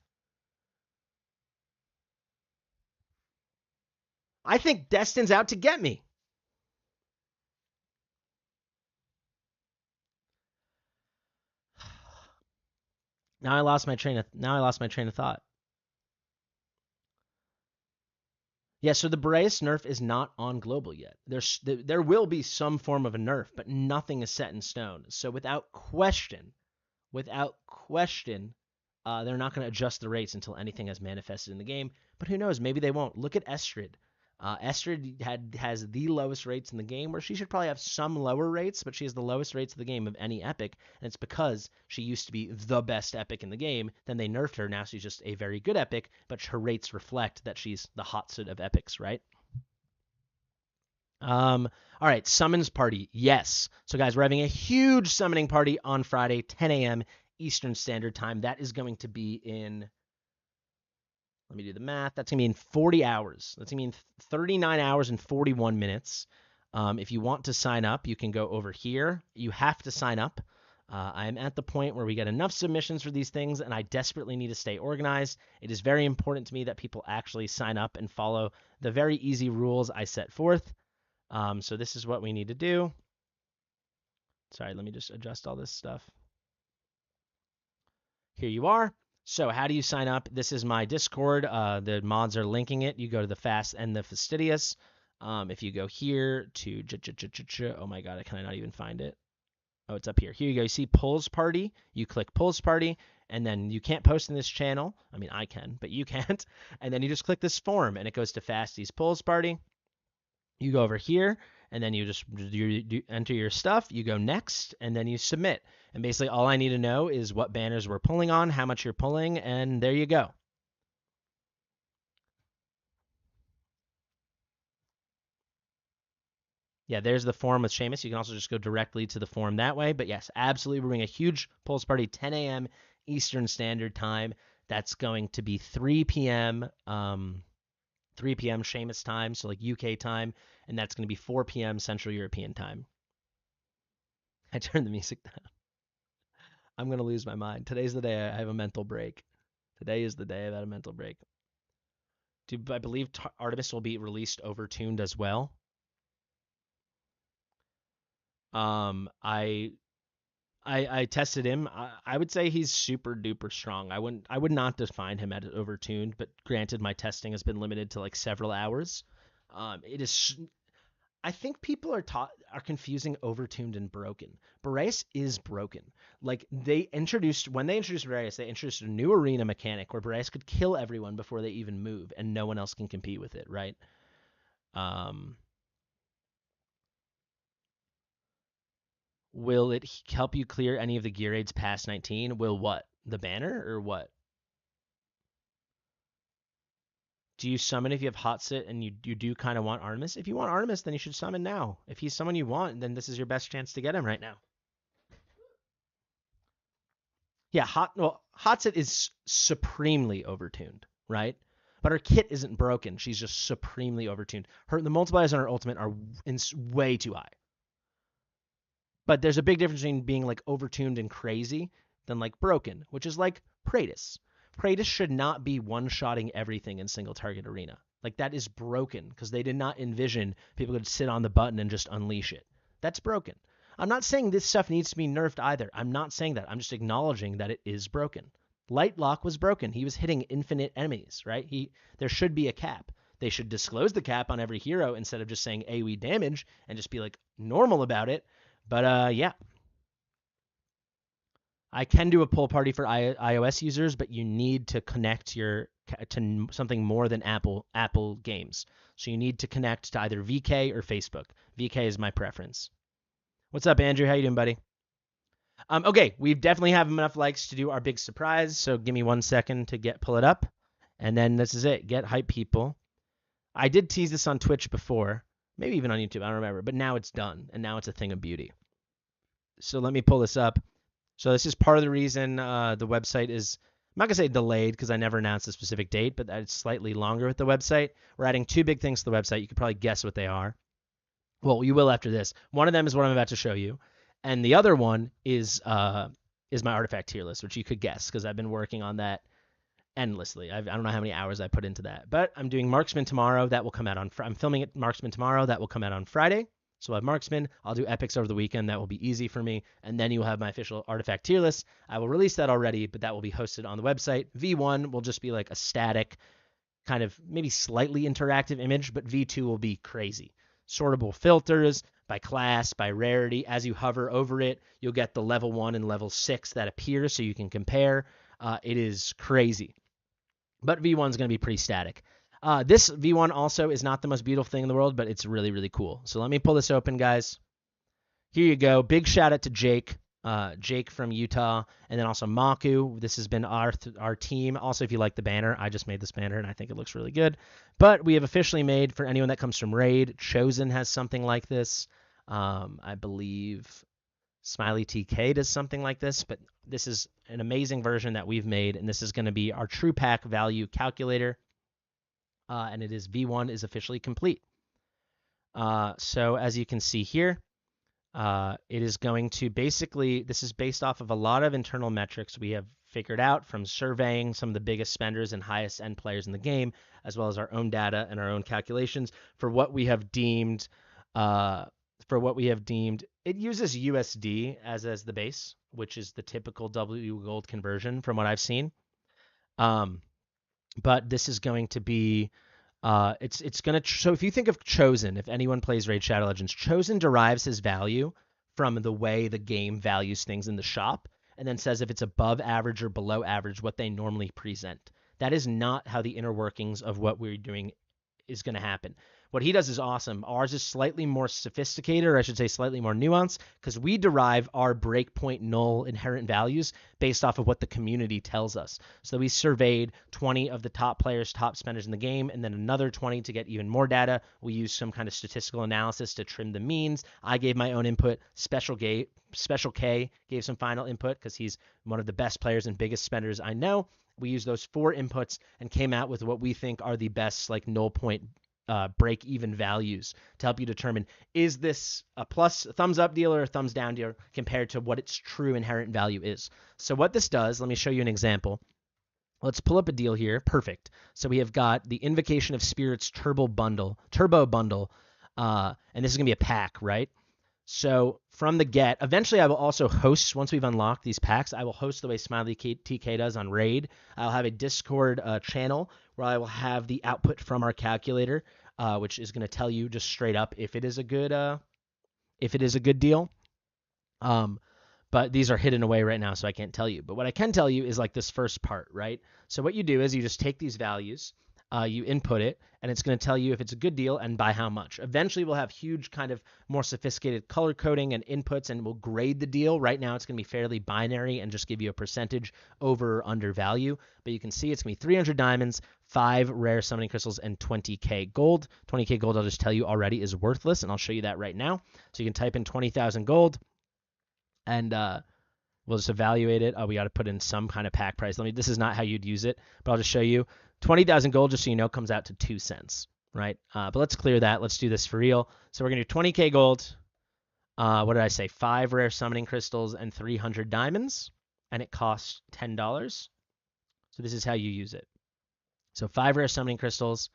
I think Destin's out to get me. Now I lost my train of thought. Yeah, so the Boreas nerf is not on global yet. There will be some form of a nerf, but nothing is set in stone. So without question, they're not going to adjust the rates until anything has manifested in the game. But who knows? Maybe they won't. Look at Estrid. Estrid has the lowest rates in the game, where she should probably have some lower rates, but she has the lowest rates of the game of any epic, and it's because she used to be the best epic in the game. Then they nerfed her. Now she's just a very good epic, but her rates reflect that she's the Hattsut of epics, right? All right, summons party. Yes. So guys, we're having a huge summoning party on Friday, 10 a.m. Eastern Standard Time. That is going to be in, let me do the math. That's going to be in 40 hours. That's going to be in 39 hours and 41 minutes. If you want to sign up, you can go over here. You have to sign up. I'm at the point where we get enough submissions for these things, and I desperately need to stay organized. It is very important to me that people actually sign up and follow the very easy rules I set forth. So this is what we need to do. Sorry, let me just adjust all this stuff. Here you are. So how do you sign up? This is my Discord. The mods are linking it. You go to the Fast and the Fastidious. If you go here to, oh my God, I cannot even find it. Oh, it's up here. Here you go. You see Polls Party. You click Polls Party, and then you can't post in this channel. I mean, I can, but you can't. And then you just click this form, and it goes to Fasty's Polls Party. You go over here, and then you enter your stuff. You go next, and then you submit. And basically, all I need to know is what banners we're pulling on, how much you're pulling, and there you go. Yeah, there's the form with Seamus. You can also just go directly to the form that way. But yes, absolutely, we're doing a huge Polls Party, 10 a.m. Eastern Standard Time. That's going to be 3 p.m. 3 p.m. Seamus time, so like UK time, and that's going to be 4 p.m. Central European time. I turned the music down. I'm going to lose my mind. Today's the day I have a mental break. Today is the day I've had a mental break. I believe Artemis will be released overtuned as well. I tested him. I would say he's super duper strong. I would not define him as overtuned, but granted, my testing has been limited to like several hours. It is. I think people are confusing overtuned and broken. Boreas is broken. Like when they introduced Boreas, they introduced a new arena mechanic where Boreas could kill everyone before they even move, and no one else can compete with it, right? Will it help you clear any of the gear raids past 19? Will what? The banner or what? Do you summon if you have Hattsut and you do kind of want Artemis? If you want Artemis, then you should summon now. If he's someone you want, then this is your best chance to get him right now. Yeah, Hattsut is supremely overtuned, right? But her kit isn't broken. She's just supremely overtuned. The multipliers on her ultimate are way too high. But there's a big difference between being like overtuned and crazy than like broken, which is like Praetus. Praetus should not be one-shotting everything in single target arena. Like that is broken because they did not envision people could sit on the button and just unleash it. That's broken. I'm not saying this stuff needs to be nerfed either. I'm not saying that. I'm just acknowledging that it is broken. Lightlock was broken. He was hitting infinite enemies, right? There should be a cap. They should disclose the cap on every hero instead of just saying AoE damage and just be like normal about it. But yeah. I can do a pull party for iOS users, but you need to connect to something more than Apple games. So you need to connect to either VK or Facebook. VK is my preference. What's up, Andrew? How you doing, buddy? Okay, we definitely have enough likes to do our big surprise. So give me 1 second to pull it up, and then this is it. Get hype, people. I did tease this on Twitch before, maybe even on YouTube. I don't remember, but now it's done, and now it's a thing of beauty. So let me pull this up. So this is part of the reason the website is, I'm not going to say delayed because I never announced a specific date, but it's slightly longer with the website. We're adding 2 big things to the website. You could probably guess what they are. Well, you will after this. One of them is what I'm about to show you. And the other one is my artifact tier list, which you could guess because I've been working on that endlessly. I don't know how many hours I put into that. But I'm doing Marksman tomorrow. That will come out I'm filming it Marksman tomorrow. That will come out on Friday. So I'll have Marksman. I'll do epics over the weekend. That will be easy for me. And then you will have my official artifact tier list. I will release that already, but that will be hosted on the website. V1 will just be like a static, kind of maybe slightly interactive image, but V2 will be crazy. Sortable filters by class, by rarity. As you hover over it, you'll get the level 1 and level 6 that appear so you can compare. It is crazy. But V1 is going to be pretty static. This V1 also is not the most beautiful thing in the world, but it's really, really cool. So let me pull this open, guys. Here you go. Big shout out to Jake. Jake from Utah, and then also Maku. This has been our team. Also, if you like the banner, I just made this banner, and I think it looks really good. But we have officially made, for anyone that comes from Raid, Chosen has something like this. I believe Smiley TK does something like this, but this is an amazing version that we've made, and this is going to be our true pack value calculator. And it is V1 is officially complete. So as you can see here, It is going to basically, this is based off of a lot of internal metrics we have figured out from surveying some of the biggest spenders and highest end players in the game, as well as our own data and our own calculations for what we have deemed. It uses USD as the base, which is the typical W gold conversion from what I've seen. But this is going to be it's going to so if you think of Chosen, if anyone plays Raid Shadow Legends, Chosen derives his value from the way the game values things in the shop, and then says if it's above average or below average, what they normally present. That is not how the inner workings of what we're doing is going to happen. What he does is awesome. Ours is slightly more sophisticated, or I should say slightly more nuanced, because we derive our breakpoint null inherent values based off of what the community tells us. So we surveyed 20 of the top players, top spenders in the game, and then another 20 to get even more data. We used some kind of statistical analysis to trim the means. I gave my own input. Special K gave some final input because he's one of the best players and biggest spenders I know. We used those 4 inputs and came out with what we think are the best like null point break even values to help you determine, is this a thumbs up deal or a thumbs down deal compared to what its true inherent value is. So what this does, let me show you an example. Let's pull up a deal here. Perfect. So we have got the Invocation of Spirits turbo bundle, and this is going to be a pack, right? So from the get, eventually I will also host, once we've unlocked these packs, I will host the way Smiley TK does on Raid. I'll have a Discord channel where I will have the output from our calculator, which is going to tell you just straight up if it is a good deal. But these are hidden away right now, so I can't tell you. But what I can tell you is like this first part, right? So what you do is you just take these values, you input it, and it's going to tell you if it's a good deal and by how much. Eventually, we'll have huge kind of more sophisticated color coding and inputs, and we'll grade the deal. Right now, it's going to be fairly binary and just give you a percentage over or under value. But you can see it's going to be 300 diamonds, 5 rare summoning crystals, and 20k gold. 20k gold, I'll just tell you already, is worthless, and I'll show you that right now. So you can type in 20,000 gold, and we'll just evaluate it. We got to put in some kind of pack price. This is not how you'd use it, but I'll just show you. 20,000 gold, just so you know, comes out to 2 cents, right? But let's clear that. Let's do this for real. So we're going to do 20k gold. What did I say? 5 rare summoning crystals and 300 diamonds, and it costs $10. So this is how you use it. So 5 rare summoning crystals,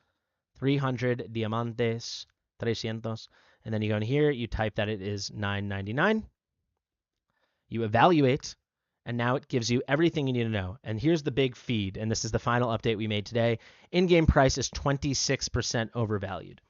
300 diamantes, 300, and then you go in here, you type that it is $9.99. You evaluate, and now it gives you everything you need to know. And here's the big feed, and this is the final update we made today. In-game price is 26% overvalued.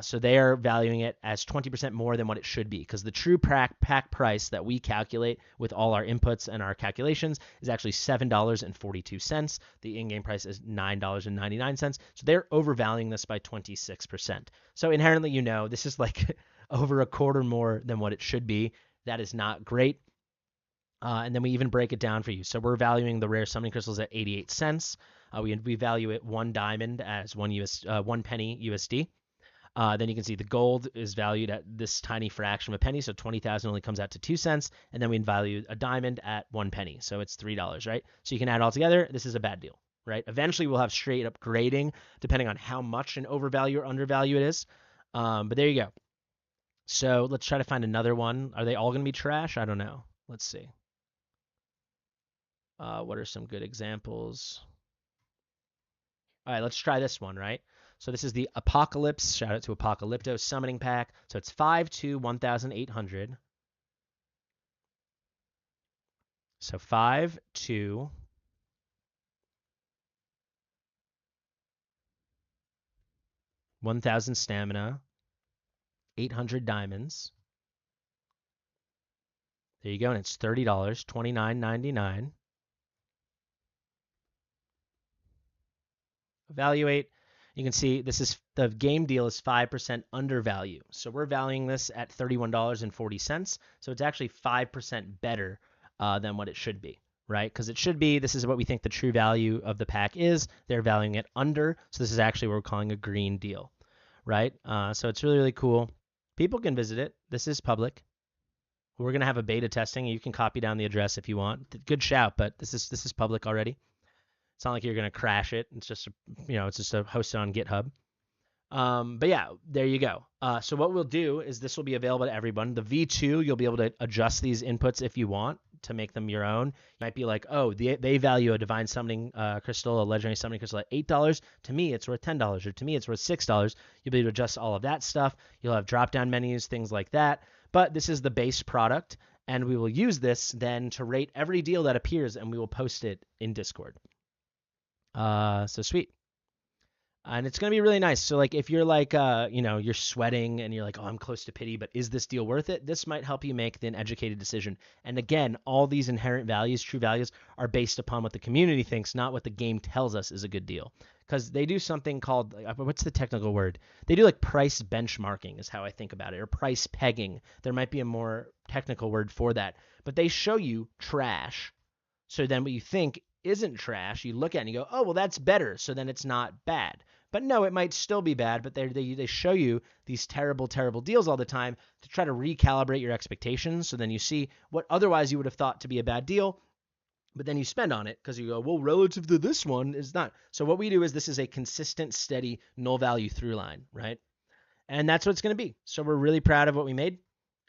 So they are valuing it as 20% more than what it should be, because the true pack price that we calculate with all our inputs and our calculations is actually $7.42. The in-game price is $9.99. So they're overvaluing this by 26%. So inherently, you know, this is like over a quarter more than what it should be. That is not great. And then we even break it down for you. So we're valuing the rare summoning crystals at 88 cents. We value it 1 diamond as 1 penny USD. Then you can see the gold is valued at this tiny fraction of a penny, so 20,000 only comes out to 2 cents. And then we value a diamond at 1 penny, so it's $3, right? So you can add all together. This is a bad deal, right? Eventually, we'll have straight up grading depending on how much an overvalue or undervalue it is. But there you go. So let's try to find another one. Are they all going to be trash? I don't know. Let's see. What are some good examples? All right, let's try this one, right? So this is the Apocalypse. Shout out to Apocalypto summoning pack. So it's 5 to 1,800. So 5 to 1,000 stamina, 800 diamonds. There you go, and it's $30, $29.99. Evaluate. You can see this is the game deal is 5% undervalue. So we're valuing this at $31.40. So it's actually 5% better than what it should be, right? Because it should be, this is what we think the true value of the pack is. They're valuing it under. So this is actually what we're calling a green deal, right? So it's really, really cool. People can visit it. This is public. We're going to have a beta testing. You can copy down the address if you want. Good shout, but this is public already. It's not like you're going to crash it. It's just, it's just hosted on GitHub. But yeah, there you go. So what we'll do is this will be available to everyone. The V2, you'll be able to adjust these inputs if you want to make them your own. You might be like, oh, they value a divine summoning crystal, a legendary summoning crystal at $8. To me, it's worth $10, or to me, it's worth $6. You'll be able to adjust all of that stuff. You'll have drop-down menus, things like that. But this is the base product, and we will use this then to rate every deal that appears, and we will post it in Discord. So sweet. And it's going to be really nice. So like if you're like, you're sweating and you're like, oh, I'm close to pity, but is this deal worth it? This might help you make an educated decision. And again, all these inherent values, true values, are based upon what the community thinks, not what the game tells us is a good deal. Because they do something called, what's the technical word? They do like price benchmarking is how I think about it, or price pegging. There might be a more technical word for that. But they show you trash. So then what you think isn't trash, you look at it and you go, oh, well, that's better. So then it's not bad. But no, it might still be bad, but they show you these terrible, terrible deals all the time to try to recalibrate your expectations. So then you see what otherwise you would have thought to be a bad deal, but then you spend on it because you go, well, relative to this one, it's not. So what we do is this is a consistent, steady, null value through line, right? And that's what it's going to be. So we're really proud of what we made.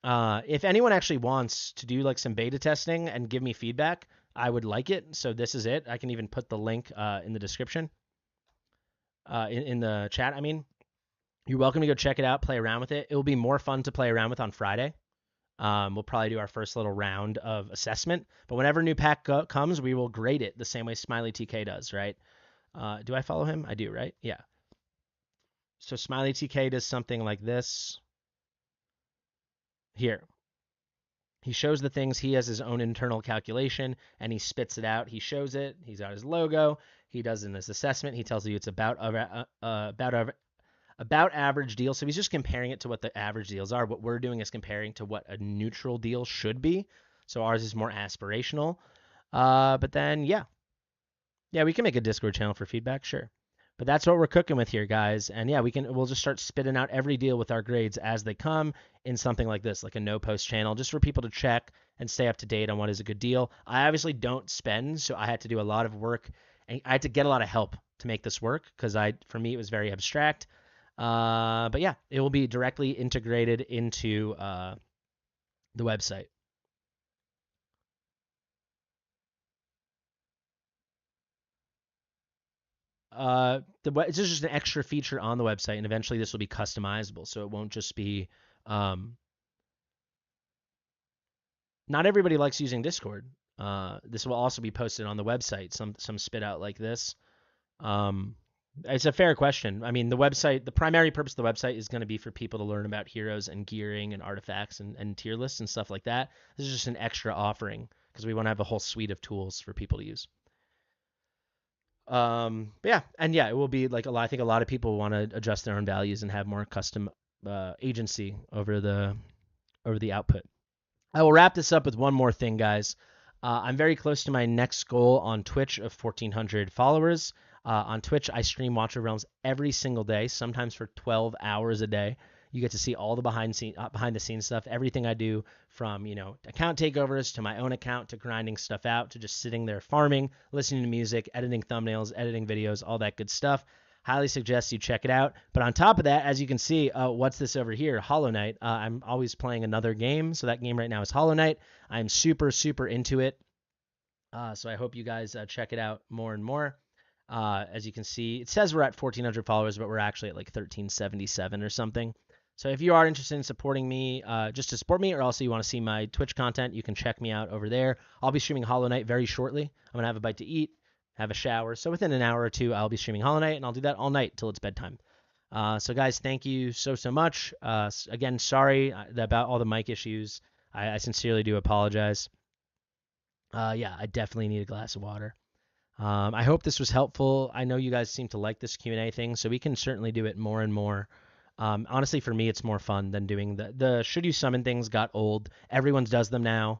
If anyone actually wants to do like some beta testing and give me feedback, I would like it. So this is it. I can even put the link in the description. In the chat, I mean, you're welcome to go check it out, play around with it. It will be more fun to play around with on Friday. We'll probably do our first little round of assessment, but whenever new pack comes, we will grade it the same way Smiley TK does, right? Do I follow him? I do, right? Yeah. So Smiley TK does something like this. Here. He shows the things. He has his own internal calculation, and he spits it out. He shows it. He's got his logo. He does in this assessment. He tells you it's about average deal. So he's just comparing it to what the average deals are. What we're doing is comparing to what a neutral deal should be. So ours is more aspirational. But then, yeah, we can make a Discord channel for feedback, sure. But that's what we're cooking with here, guys. And yeah, we'll just start spitting out every deal with our grades as they come in something like this, like a no post channel, just for people to check and stay up to date on what is a good deal. I obviously don't spend, so I had to do a lot of work, and I had to get a lot of help to make this work because for me it was very abstract. But yeah, it will be directly integrated into the website. It's just an extra feature on the website, and eventually this will be customizable, so it won't just be. Not everybody likes using Discord. This will also be posted on the website. Some spit out like this. It's a fair question. I mean, the primary purpose of the website is going to be for people to learn about heroes and gearing and artifacts and tier lists and stuff like that. This is just an extra offering because we want to have a whole suite of tools for people to use. But yeah, and yeah, it will be like I think a lot of people want to adjust their own values and have more custom agency over the output. I will wrap this up with one more thing, guys. I'm very close to my next goal on Twitch of 1,400 followers. On Twitch, I stream Watch of Realms every single day, sometimes for 12 hours a day. You get to see all the behind the scenes stuff, everything I do from, account takeovers to my own account to grinding stuff out to just sitting there farming, listening to music, editing thumbnails, editing videos, all that good stuff. Highly suggest you check it out. But on top of that, as you can see, what's this over here? Hollow Knight. I'm always playing another game. So that game right now is Hollow Knight. I'm super, super into it. So I hope you guys check it out more and more. As you can see, it says we're at 1,400 followers, but we're actually at like 1,377 or something. So if you are interested in supporting me, just to support me, or also you want to see my Twitch content, you can check me out over there. I'll be streaming Hollow Knight very shortly. I'm going to have a bite to eat, have a shower. So within an hour or two, I'll be streaming Hollow Knight, and I'll do that all night till it's bedtime. So guys, thank you so much. Again, sorry about all the mic issues. I sincerely do apologize. Yeah, I definitely need a glass of water. I hope this was helpful. I know you guys seem to like this Q&A thing, so we can certainly do it more and more. Honestly, for me, it's more fun than doing the should you summon things got old. Everyone does them now.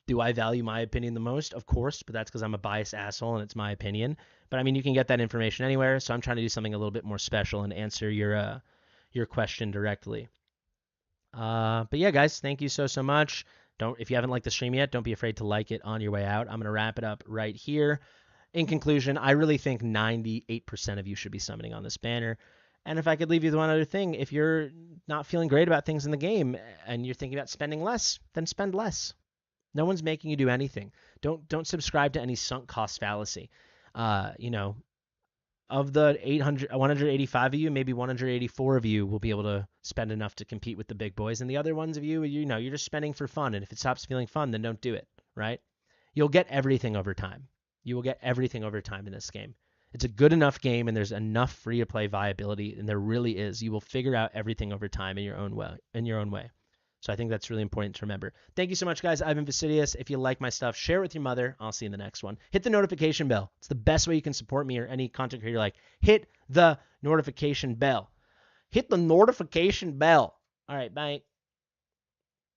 Do I value my opinion the most? Of course, but that's because I'm a biased asshole and it's my opinion. But I mean, you can get that information anywhere, so I'm trying to do something a little bit more special and answer your question directly. But yeah, guys, thank you so much. If you haven't liked the stream yet, don't be afraid to like it on your way out. I'm going to wrap it up right here. In conclusion, I really think 98% of you should be summoning on this banner. And if I could leave you with one other thing, if you're not feeling great about things in the game and you're thinking about spending less, then spend less. No one's making you do anything. Don't subscribe to any sunk cost fallacy. You know, of the 185 of you, maybe 184 of you will be able to spend enough to compete with the big boys, and the other ones of you, you know, you're just spending for fun. And if it stops feeling fun, then don't do it. Right? You'll get everything over time. You will get everything over time in this game. It's a good enough game, and there's enough free-to-play viability, and there really is. You will figure out everything over time in your own way. So I think that's really important to remember. Thank you so much, guys. I've been Fastidious. If you like my stuff, share it with your mother. I'll see you in the next one. Hit the notification bell. It's the best way you can support me or any content creator like. Hit the notification bell. Hit the notification bell. All right, bye.